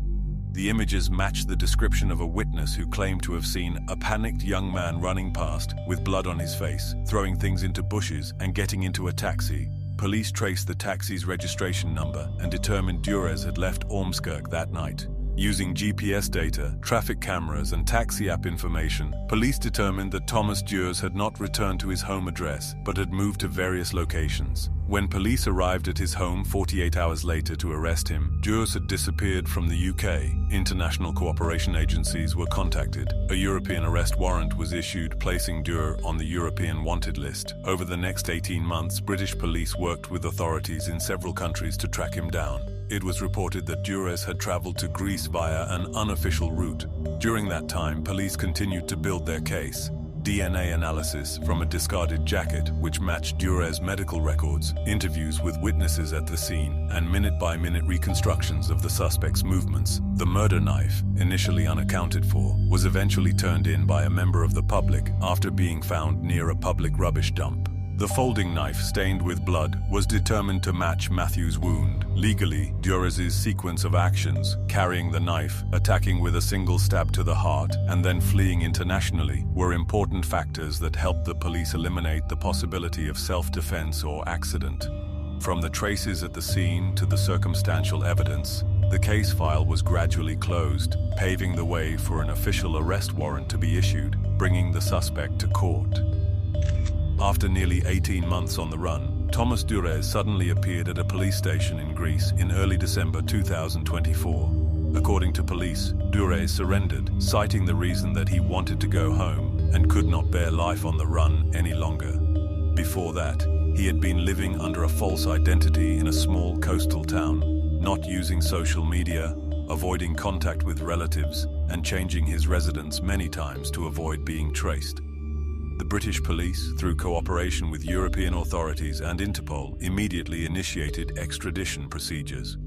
The images matched the description of a witness who claimed to have seen a panicked young man running past with blood on his face, throwing things into bushes, and getting into a taxi. Police traced the taxi's registration number and determined Dures had left Ormskirk that night. Using GPS data, traffic cameras, and taxi app information, police determined that Thomas Dures had not returned to his home address, but had moved to various locations. When police arrived at his home 48 hours later to arrest him, Dures had disappeared from the UK. International cooperation agencies were contacted. A European arrest warrant was issued, placing Dures on the European wanted list. Over the next 18 months, British police worked with authorities in several countries to track him down. It was reported that Dures had traveled to Greece via an unofficial route. During that time, police continued to build their case. DNA analysis from a discarded jacket, which matched Dures' medical records, interviews with witnesses at the scene, and minute-by-minute reconstructions of the suspect's movements. The murder knife, initially unaccounted for, was eventually turned in by a member of the public after being found near a public rubbish dump. The folding knife, stained with blood, was determined to match Matthew's wound. Legally, Dures' sequence of actions, carrying the knife, attacking with a single stab to the heart, and then fleeing internationally, were important factors that helped the police eliminate the possibility of self-defense or accident. From the traces at the scene to the circumstantial evidence, the case file was gradually closed, paving the way for an official arrest warrant to be issued, bringing the suspect to court. After nearly 18 months on the run, Thomas Dures suddenly appeared at a police station in Greece in early December 2024. According to police, Dures surrendered, citing the reason that he wanted to go home and could not bear life on the run any longer. Before that, he had been living under a false identity in a small coastal town, not using social media, avoiding contact with relatives, and changing his residence many times to avoid being traced. The British police, through cooperation with European authorities and Interpol, immediately initiated extradition procedures.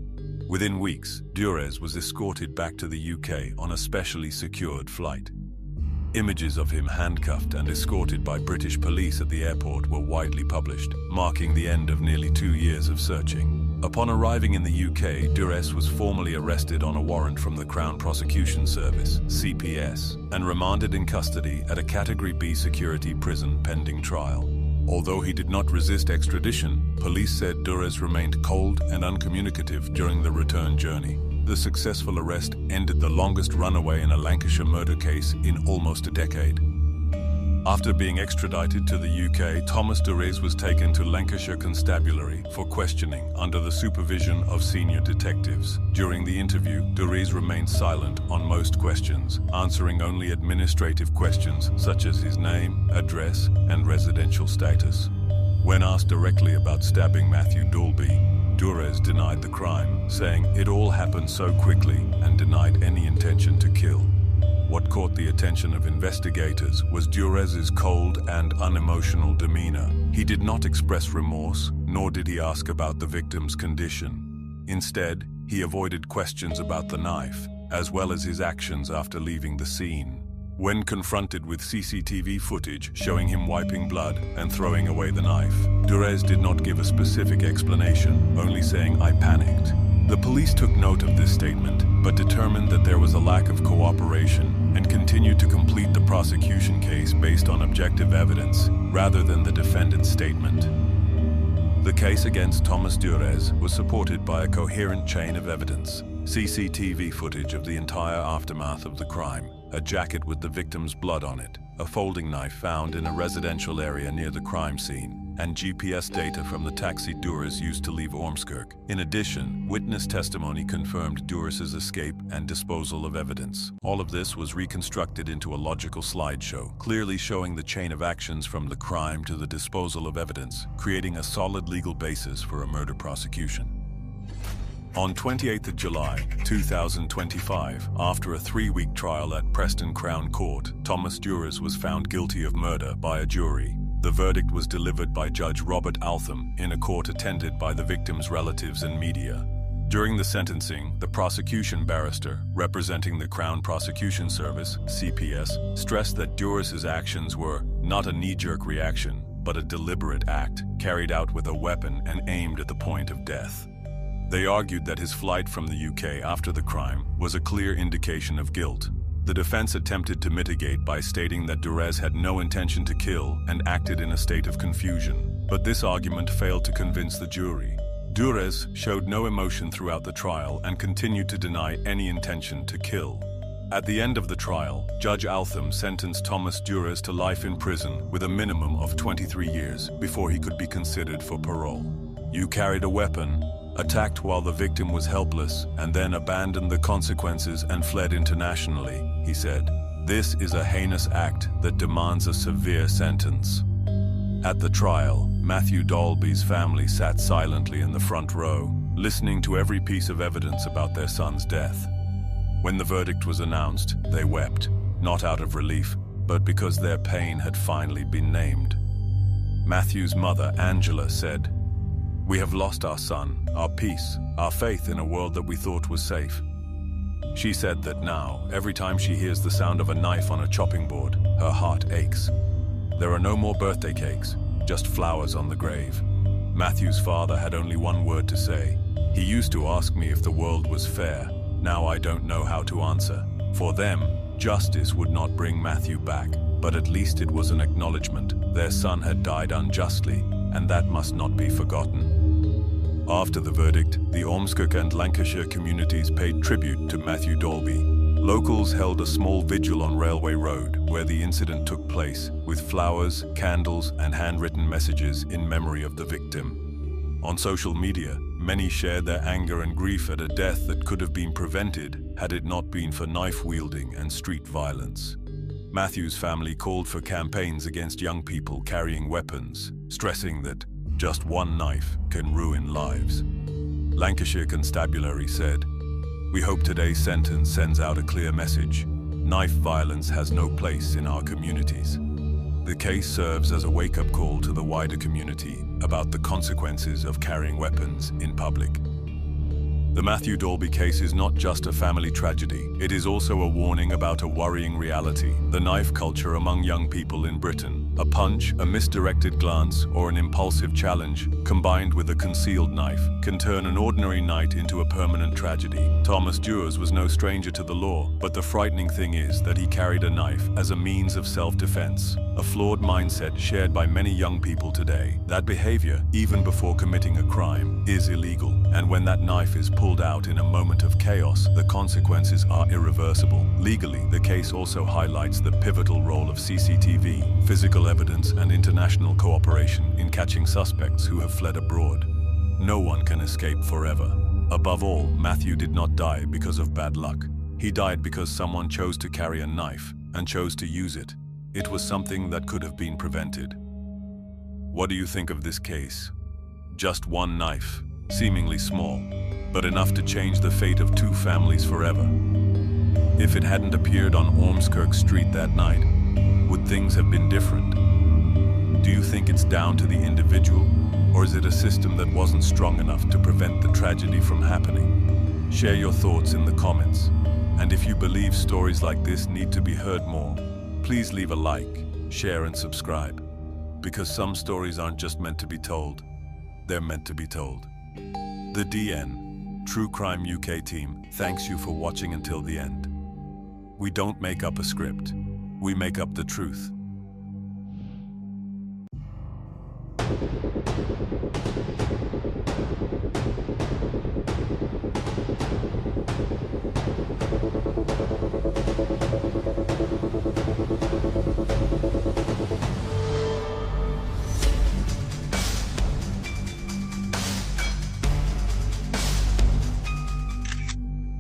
Within weeks, Dures was escorted back to the UK on a specially secured flight. Images of him handcuffed and escorted by British police at the airport were widely published, marking the end of nearly 2 years of searching. Upon arriving in the UK, Dures was formally arrested on a warrant from the Crown Prosecution Service, CPS, and remanded in custody at a Category B security prison pending trial. Although he did not resist extradition, police said Dures remained cold and uncommunicative during the return journey. The successful arrest ended the longest runaway in a Lancashire murder case in almost a decade. After being extradited to the UK, Thomas Dures was taken to Lancashire Constabulary for questioning under the supervision of senior detectives. During the interview, Dures remained silent on most questions, answering only administrative questions such as his name, address, and residential status. When asked directly about stabbing Matthew Dolby, Durez denied the crime, saying it all happened so quickly and denied any intention to kill. What caught the attention of investigators was Durez's cold and unemotional demeanor. He did not express remorse, nor did he ask about the victim's condition. Instead, he avoided questions about the knife, as well as his actions after leaving the scene. When confronted with CCTV footage showing him wiping blood and throwing away the knife, Durez did not give a specific explanation, only saying, "I panicked." The police took note of this statement, but determined that there was a lack of cooperation and continued to complete the prosecution case based on objective evidence, rather than the defendant's statement. The case against Thomas Durez was supported by a coherent chain of evidence: CCTV footage of the entire aftermath of the crime, a jacket with the victim's blood on it, a folding knife found in a residential area near the crime scene, and GPS data from the taxi Durez used to leave Ormskirk. In addition, witness testimony confirmed Durez's escape and disposal of evidence. All of this was reconstructed into a logical slideshow, clearly showing the chain of actions from the crime to the disposal of evidence, creating a solid legal basis for a murder prosecution. On 28th July 2025, after a 3-week trial at Preston Crown Court, Thomas Durez was found guilty of murder by a jury. The verdict was delivered by Judge Robert Altham in a court attended by the victim's relatives and media. During the sentencing, the prosecution barrister, representing the Crown Prosecution Service, CPS, stressed that Durez's actions were not a knee-jerk reaction, but a deliberate act, carried out with a weapon and aimed at the point of death. They argued that his flight from the UK after the crime was a clear indication of guilt. The defense attempted to mitigate by stating that Durez had no intention to kill and acted in a state of confusion, but this argument failed to convince the jury. Durez showed no emotion throughout the trial and continued to deny any intention to kill. At the end of the trial, Judge Altham sentenced Thomas Durez to life in prison with a minimum of 23 years before he could be considered for parole. "You carried a weapon, attacked while the victim was helpless, and then abandoned the consequences and fled internationally," he said. "This is a heinous act that demands a severe sentence." At the trial, Matthew Dolby's family sat silently in the front row, listening to every piece of evidence about their son's death. When the verdict was announced, they wept, not out of relief, but because their pain had finally been named. Matthew's mother, Angela, said, "We have lost our son, our peace, our faith in a world that we thought was safe." She said that now, every time she hears the sound of a knife on a chopping board, her heart aches. There are no more birthday cakes, just flowers on the grave. Matthew's father had only one word to say. "He used to ask me if the world was fair. Now I don't know how to answer." For them, justice would not bring Matthew back, but at least it was an acknowledgement. Their son had died unjustly, and that must not be forgotten. After the verdict, the Ormskirk and Lancashire communities paid tribute to Matthew Dolby. Locals held a small vigil on Railway Road, where the incident took place, with flowers, candles, and handwritten messages in memory of the victim. On social media, many shared their anger and grief at a death that could have been prevented had it not been for knife-wielding and street violence. Matthew's family called for campaigns against young people carrying weapons, stressing that just one knife can ruin lives. Lancashire Constabulary said, "We hope today's sentence sends out a clear message. Knife violence has no place in our communities." The case serves as a wake-up call to the wider community about the consequences of carrying weapons in public. The Matthew Dolby case is not just a family tragedy, it is also a warning about a worrying reality: the knife culture among young people in Britain. A punch, a misdirected glance, or an impulsive challenge, combined with a concealed knife, can turn an ordinary night into a permanent tragedy. Thomas Durez was no stranger to the law, but the frightening thing is that he carried a knife as a means of self-defense, a flawed mindset shared by many young people today. That behavior, even before committing a crime, is illegal, and when that knife is pulled out in a moment of chaos, the consequences are irreversible. Legally, the case also highlights the pivotal role of CCTV, physical evidence, and international cooperation in catching suspects who have fled abroad. No one can escape forever. Above all, Matthew did not die because of bad luck. He died because someone chose to carry a knife and chose to use it. It was something that could have been prevented. What do you think of this case? Just one knife, seemingly small, but enough to change the fate of two families forever. If it hadn't appeared on Ormskirk Street that night, would things have been different? Do you think it's down to the individual, or is it a system that wasn't strong enough to prevent the tragedy from happening? Share your thoughts in the comments, and if you believe stories like this need to be heard more, please leave a like, share and subscribe, because some stories aren't just meant to be told, they're meant to be told. The DN, True Crime UK team, thanks you for watching until the end. We don't make up a script, we make up the truth.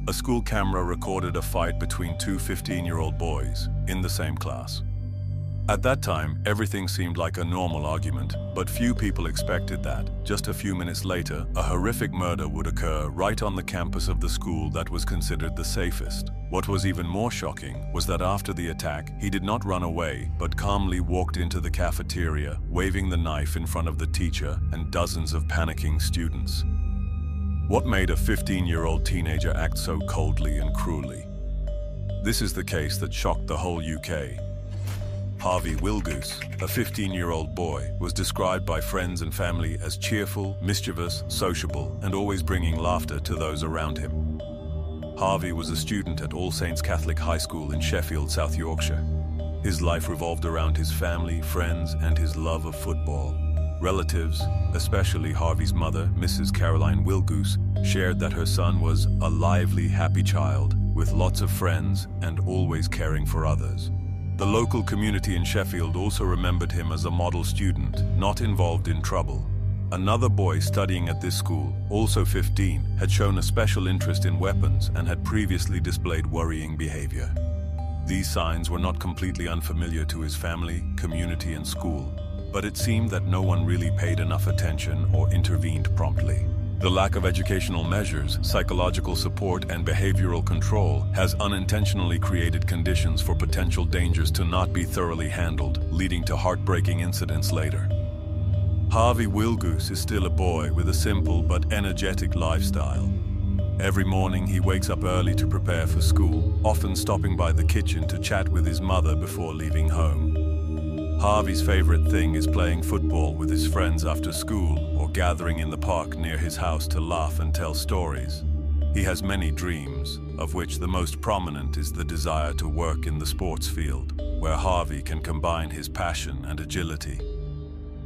A school camera recorded a fight between two 15-year-old boys in the same class. At that time, everything seemed like a normal argument, but few people expected that, just a few minutes later, a horrific murder would occur right on the campus of the school that was considered the safest. What was even more shocking was that after the attack, he did not run away, but calmly walked into the cafeteria, waving the knife in front of the teacher and dozens of panicking students. What made a 15-year-old teenager act so coldly and cruelly? This is the case that shocked the whole UK. Harvey Wilgoose, a 15-year-old boy, was described by friends and family as cheerful, mischievous, sociable, and always bringing laughter to those around him. Harvey was a student at All Saints Catholic High School in Sheffield, South Yorkshire. His life revolved around his family, friends, and his love of football. Relatives, especially Harvey's mother, Mrs. Caroline Wilgoose, shared that her son was a lively, happy child with lots of friends and always caring for others. The local community in Sheffield also remembered him as a model student, not involved in trouble. Another boy studying at this school, also 15, had shown a special interest in weapons and had previously displayed worrying behavior. These signs were not completely unfamiliar to his family, community, and school, but it seemed that no one really paid enough attention or intervened promptly. The lack of educational measures, psychological support, and behavioral control has unintentionally created conditions for potential dangers to not be thoroughly handled, leading to heartbreaking incidents later. Harvey Wilgoose is still a boy with a simple but energetic lifestyle. Every morning he wakes up early to prepare for school, often stopping by the kitchen to chat with his mother before leaving home. Harvey's favorite thing is playing football with his friends after school or gathering in the park near his house to laugh and tell stories. He has many dreams, of which the most prominent is the desire to work in the sports field, where Harvey can combine his passion and agility.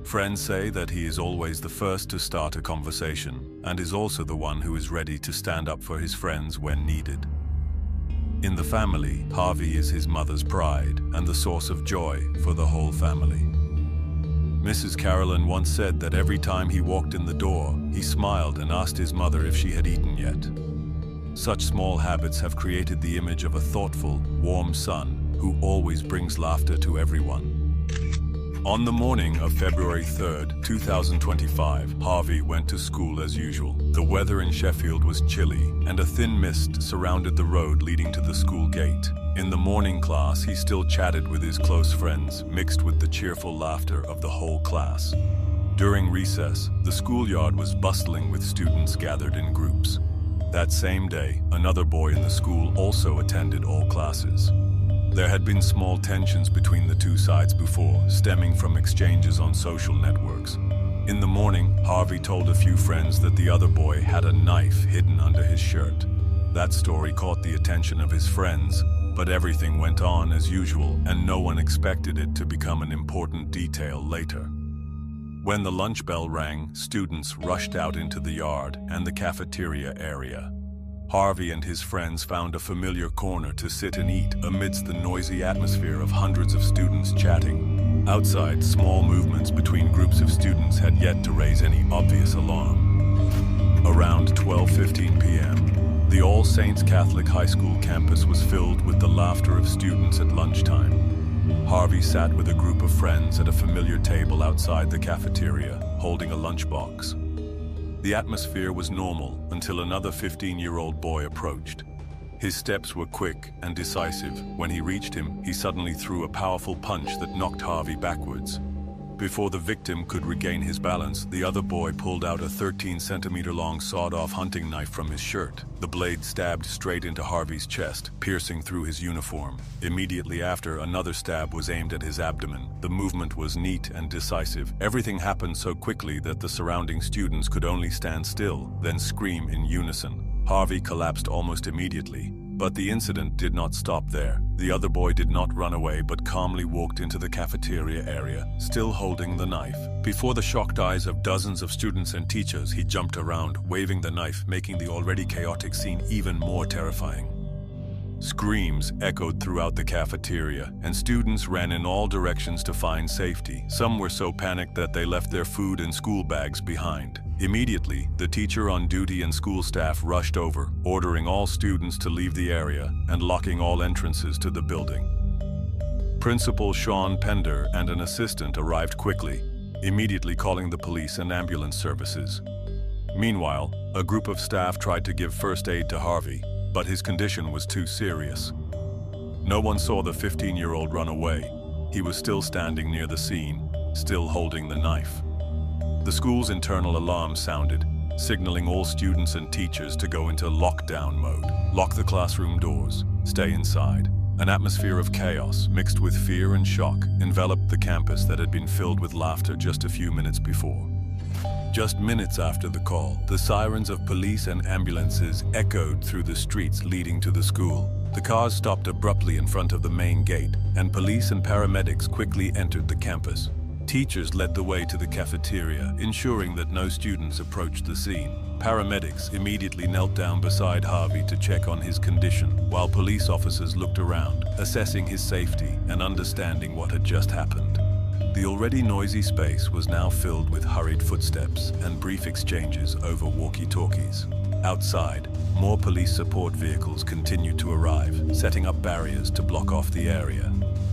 Friends say that he is always the first to start a conversation and is also the one who is ready to stand up for his friends when needed. In the family, Harvey is his mother's pride and the source of joy for the whole family. Mrs. Carolyn once said that every time he walked in the door, he smiled and asked his mother if she had eaten yet. Such small habits have created the image of a thoughtful, warm son who always brings laughter to everyone. On the morning of February 3rd, 2025, Harvey went to school as usual. The weather in Sheffield was chilly, and a thin mist surrounded the road leading to the school gate. In the morning class, he still chatted with his close friends, mixed with the cheerful laughter of the whole class. During recess, the schoolyard was bustling with students gathered in groups. That same day, another boy in the school also attended all classes. There had been small tensions between the two sides before, stemming from exchanges on social networks. In the morning, Harvey told a few friends that the other boy had a knife hidden under his shirt. That story caught the attention of his friends, but everything went on as usual, and no one expected it to become an important detail later. When the lunch bell rang, students rushed out into the yard and the cafeteria area. Harvey and his friends found a familiar corner to sit and eat amidst the noisy atmosphere of hundreds of students chatting. Outside, small movements between groups of students had yet to raise any obvious alarm. Around 12:15 p.m., the All Saints Catholic High School campus was filled with the laughter of students at lunchtime. Harvey sat with a group of friends at a familiar table outside the cafeteria, holding a lunchbox. The atmosphere was normal until another 15-year-old boy approached. His steps were quick and decisive. When he reached him, he suddenly threw a powerful punch that knocked Harvey backwards. Before the victim could regain his balance, the other boy pulled out a 13-centimeter-long sawed-off hunting knife from his shirt. The blade stabbed straight into Harvey's chest, piercing through his uniform. Immediately after, another stab was aimed at his abdomen. The movement was neat and decisive. Everything happened so quickly that the surrounding students could only stand still, then scream in unison. Harvey collapsed almost immediately. But the incident did not stop there. The other boy did not run away but calmly walked into the cafeteria area, still holding the knife. Before the shocked eyes of dozens of students and teachers, he jumped around, waving the knife, making the already chaotic scene even more terrifying. Screams echoed throughout the cafeteria, and students ran in all directions to find safety. Some were so panicked that they left their food and school bags behind. Immediately, the teacher on duty and school staff rushed over, ordering all students to leave the area and locking all entrances to the building. Principal Sean Pender and an assistant arrived quickly, immediately calling the police and ambulance services. Meanwhile, a group of staff tried to give first aid to Harvey, but his condition was too serious. No one saw the 15-year-old run away. He was still standing near the scene, still holding the knife. The school's internal alarm sounded, signaling all students and teachers to go into lockdown mode. Lock the classroom doors, stay inside. An atmosphere of chaos, mixed with fear and shock, enveloped the campus that had been filled with laughter just a few minutes before. Just minutes after the call, the sirens of police and ambulances echoed through the streets leading to the school. The cars stopped abruptly in front of the main gate, and police and paramedics quickly entered the campus. Teachers led the way to the cafeteria, ensuring that no students approached the scene. Paramedics immediately knelt down beside Harvey to check on his condition, while police officers looked around, assessing his safety and understanding what had just happened. The already noisy space was now filled with hurried footsteps and brief exchanges over walkie-talkies. Outside, more police support vehicles continued to arrive, setting up barriers to block off the area.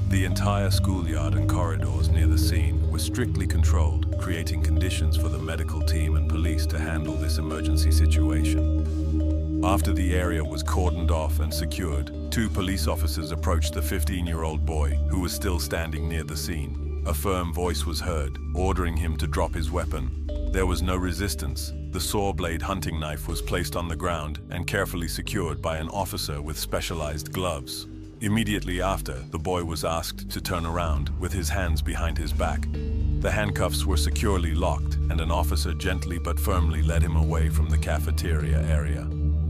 The entire schoolyard and corridors near the scene were strictly controlled, creating conditions for the medical team and police to handle this emergency situation. After the area was cordoned off and secured, 2 police officers approached the 15-year-old boy, who was still standing near the scene. A firm voice was heard, ordering him to drop his weapon. There was no resistance. The saw-blade hunting knife was placed on the ground and carefully secured by an officer with specialized gloves. Immediately after, the boy was asked to turn around with his hands behind his back. The handcuffs were securely locked, and an officer gently but firmly led him away from the cafeteria area.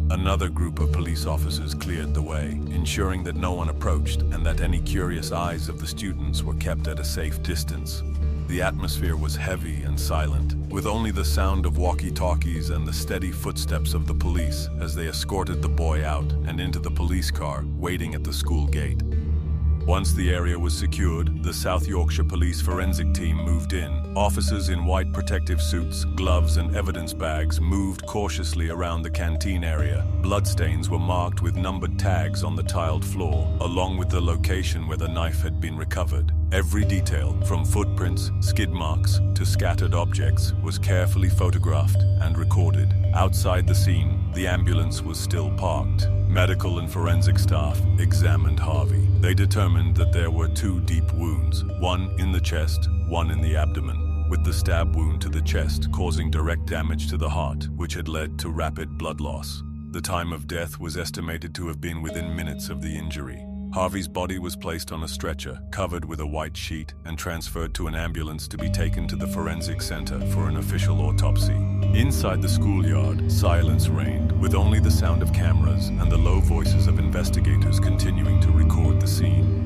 Another group of police officers cleared the way, ensuring that no one approached and that any curious eyes of the students were kept at a safe distance. The atmosphere was heavy and silent, with only the sound of walkie-talkies and the steady footsteps of the police as they escorted the boy out and into the police car waiting at the school gate. Once the area was secured, the South Yorkshire Police forensic team moved in. Officers in white protective suits, gloves, and evidence bags moved cautiously around the canteen area. Bloodstains were marked with numbered tags on the tiled floor, along with the location where the knife had been recovered. Every detail, from footprints, skid marks, to scattered objects, was carefully photographed and recorded. Outside the scene, the ambulance was still parked. Medical and forensic staff examined Harvey. They determined that there were 2 deep wounds, one in the chest, one in the abdomen, with the stab wound to the chest causing direct damage to the heart, which had led to rapid blood loss. The time of death was estimated to have been within minutes of the injury. Harvey's body was placed on a stretcher, covered with a white sheet, and transferred to an ambulance to be taken to the forensic center for an official autopsy. Inside the schoolyard, silence reigned, with only the sound of cameras and the low voices of investigators continuing to record the scene.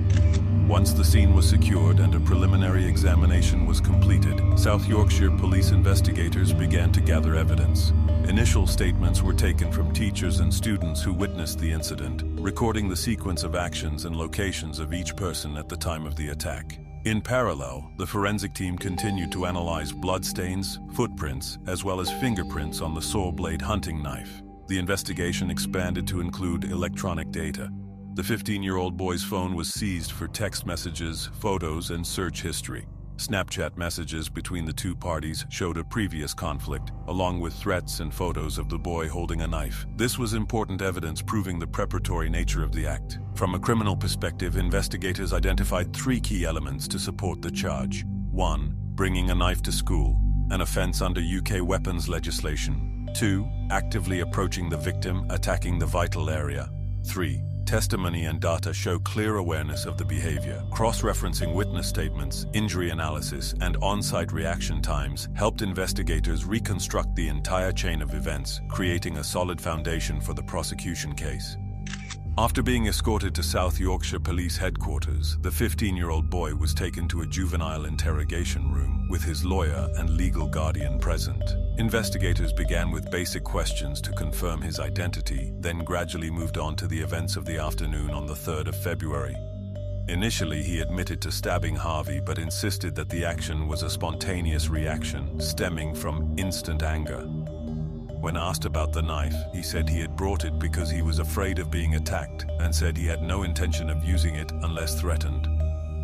Once the scene was secured and a preliminary examination was completed, South Yorkshire police investigators began to gather evidence. Initial statements were taken from teachers and students who witnessed the incident, recording the sequence of actions and locations of each person at the time of the attack. In parallel, the forensic team continued to analyze bloodstains, footprints, as well as fingerprints on the saw blade hunting knife. The investigation expanded to include electronic data. The 15-year-old boy's phone was seized for text messages, photos, and search history. Snapchat messages between the two parties showed a previous conflict, along with threats and photos of the boy holding a knife. This was important evidence proving the preparatory nature of the act. From a criminal perspective, investigators identified 3 key elements to support the charge. 1. Bringing a knife to school, an offense under UK weapons legislation. 2. Actively approaching the victim, attacking the vital area. 3. Testimony and data show clear awareness of the behavior. Cross-referencing witness statements, injury analysis, and on-site reaction times helped investigators reconstruct the entire chain of events, creating a solid foundation for the prosecution case. After being escorted to South Yorkshire Police Headquarters, the 15-year-old boy was taken to a juvenile interrogation room with his lawyer and legal guardian present. Investigators began with basic questions to confirm his identity, then gradually moved on to the events of the afternoon on the 3rd of February. Initially, he admitted to stabbing Harvey but insisted that the action was a spontaneous reaction stemming from instant anger. When asked about the knife, he said he had brought it because he was afraid of being attacked and said he had no intention of using it unless threatened.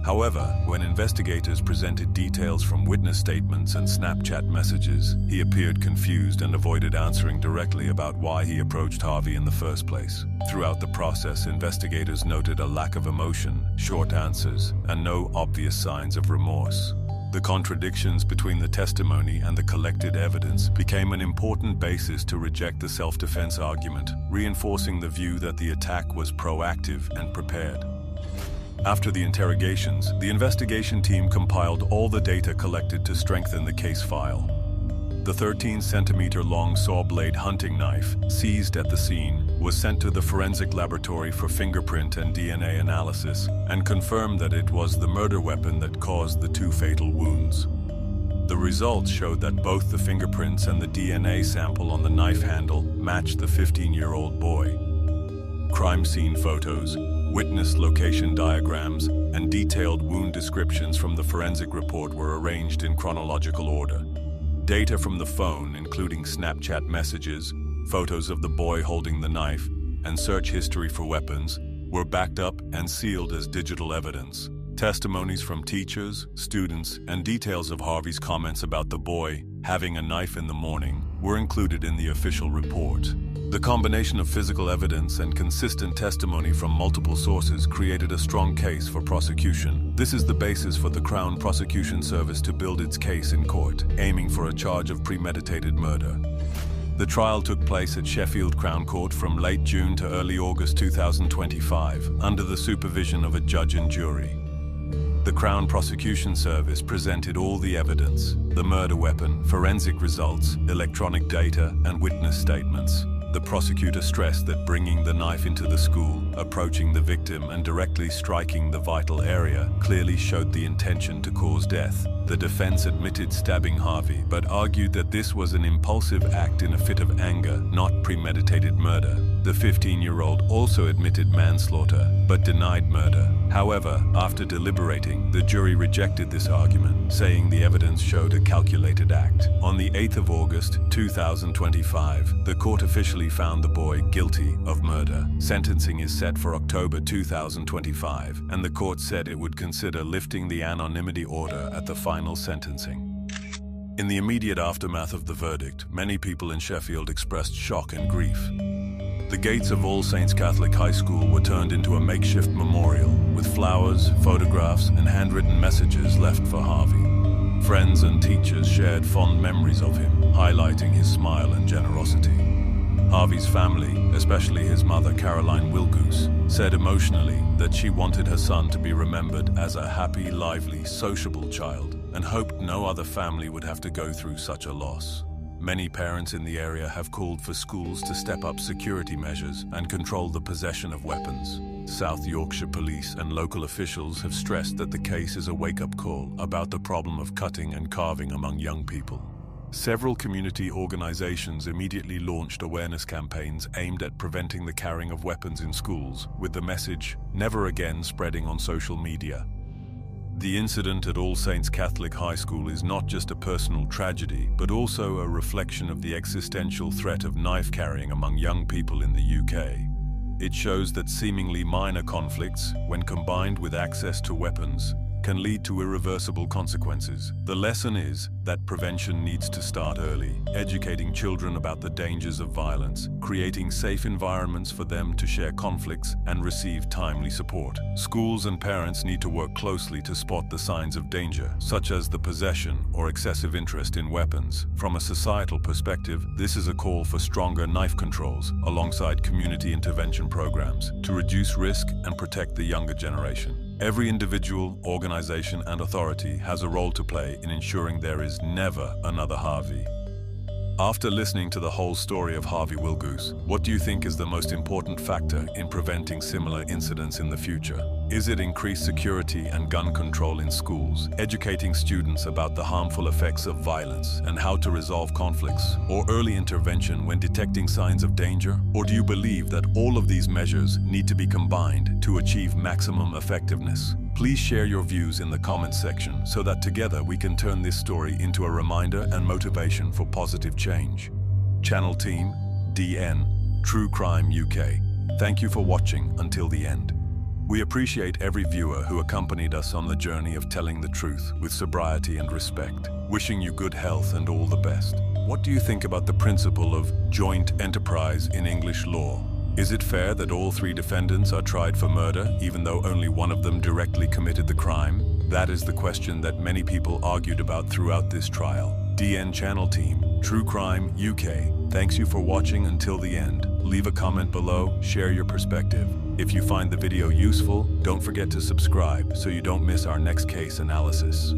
However, when investigators presented details from witness statements and Snapchat messages, he appeared confused and avoided answering directly about why he approached Harvey in the first place. Throughout the process, investigators noted a lack of emotion, short answers, and no obvious signs of remorse. The contradictions between the testimony and the collected evidence became an important basis to reject the self-defense argument, reinforcing the view that the attack was proactive and prepared. After the interrogations, the investigation team compiled all the data collected to strengthen the case file. The 13-centimeter-long saw-blade hunting knife, seized at the scene, was sent to the forensic laboratory for fingerprint and DNA analysis and confirmed that it was the murder weapon that caused the 2 fatal wounds. The results showed that both the fingerprints and the DNA sample on the knife handle matched the 15-year-old boy. Crime scene photos, witness location diagrams, and detailed wound descriptions from the forensic report were arranged in chronological order. Data from the phone, including Snapchat messages, photos of the boy holding the knife, and search history for weapons, were backed up and sealed as digital evidence. Testimonies from teachers, students, and details of Harvey's comments about the boy having a knife in the morning were included in the official report. The combination of physical evidence and consistent testimony from multiple sources created a strong case for prosecution. This is the basis for the Crown Prosecution Service to build its case in court, aiming for a charge of premeditated murder. The trial took place at Sheffield Crown Court from late June to early August 2025, under the supervision of a judge and jury. The Crown Prosecution Service presented all the evidence: the murder weapon, forensic results, electronic data, and witness statements. The prosecutor stressed that bringing the knife into the school, approaching the victim, and directly striking the vital area clearly showed the intention to cause death. The defense admitted stabbing Harvey, but argued that this was an impulsive act in a fit of anger, not premeditated murder. The 15-year-old also admitted manslaughter, but denied murder. However, after deliberating, the jury rejected this argument, saying the evidence showed a calculated act. On the 8th of August 2025, the court officially found the boy guilty of murder. Sentencing is set for October 2025, and the court said it would consider lifting the anonymity order at the final sentencing. In the immediate aftermath of the verdict, many people in Sheffield expressed shock and grief. The gates of All Saints Catholic High School were turned into a makeshift memorial, with flowers, photographs, and handwritten messages left for Harvey. Friends and teachers shared fond memories of him, highlighting his smile and generosity. Harvey's family, especially his mother Caroline Wilgoose, said emotionally that she wanted her son to be remembered as a happy, lively, sociable child, and hoped no other family would have to go through such a loss. Many parents in the area have called for schools to step up security measures and control the possession of weapons. South Yorkshire Police and local officials have stressed that the case is a wake-up call about the problem of cutting and carving among young people. Several community organizations immediately launched awareness campaigns aimed at preventing the carrying of weapons in schools, with the message, "Never again," spreading on social media. The incident at All Saints Catholic High School is not just a personal tragedy, but also a reflection of the existential threat of knife carrying among young people in the UK. It shows that seemingly minor conflicts, when combined with access to weapons, can lead to irreversible consequences. The lesson is that prevention needs to start early, educating children about the dangers of violence, creating safe environments for them to share conflicts and receive timely support. Schools and parents need to work closely to spot the signs of danger, such as the possession or excessive interest in weapons. From a societal perspective, this is a call for stronger knife controls alongside community intervention programs to reduce risk and protect the younger generation. Every individual, organization, and authority has a role to play in ensuring there is never another Harvey. After listening to the whole story of Harvey Wilgoose, what do you think is the most important factor in preventing similar incidents in the future? Is it increased security and gun control in schools, educating students about the harmful effects of violence and how to resolve conflicts, or early intervention when detecting signs of danger? Or do you believe that all of these measures need to be combined to achieve maximum effectiveness? Please share your views in the comments section so that together we can turn this story into a reminder and motivation for positive change. Channel Team, DN, True Crime UK. Thank you for watching until the end. We appreciate every viewer who accompanied us on the journey of telling the truth with sobriety and respect. Wishing you good health and all the best. What do you think about the principle of joint enterprise in English law? Is it fair that all three defendants are tried for murder, even though only one of them directly committed the crime? That is the question that many people argued about throughout this trial. DN Channel Team, True Crime UK, thanks you for watching until the end. Leave a comment below, share your perspective. If you find the video useful, don't forget to subscribe so you don't miss our next case analysis.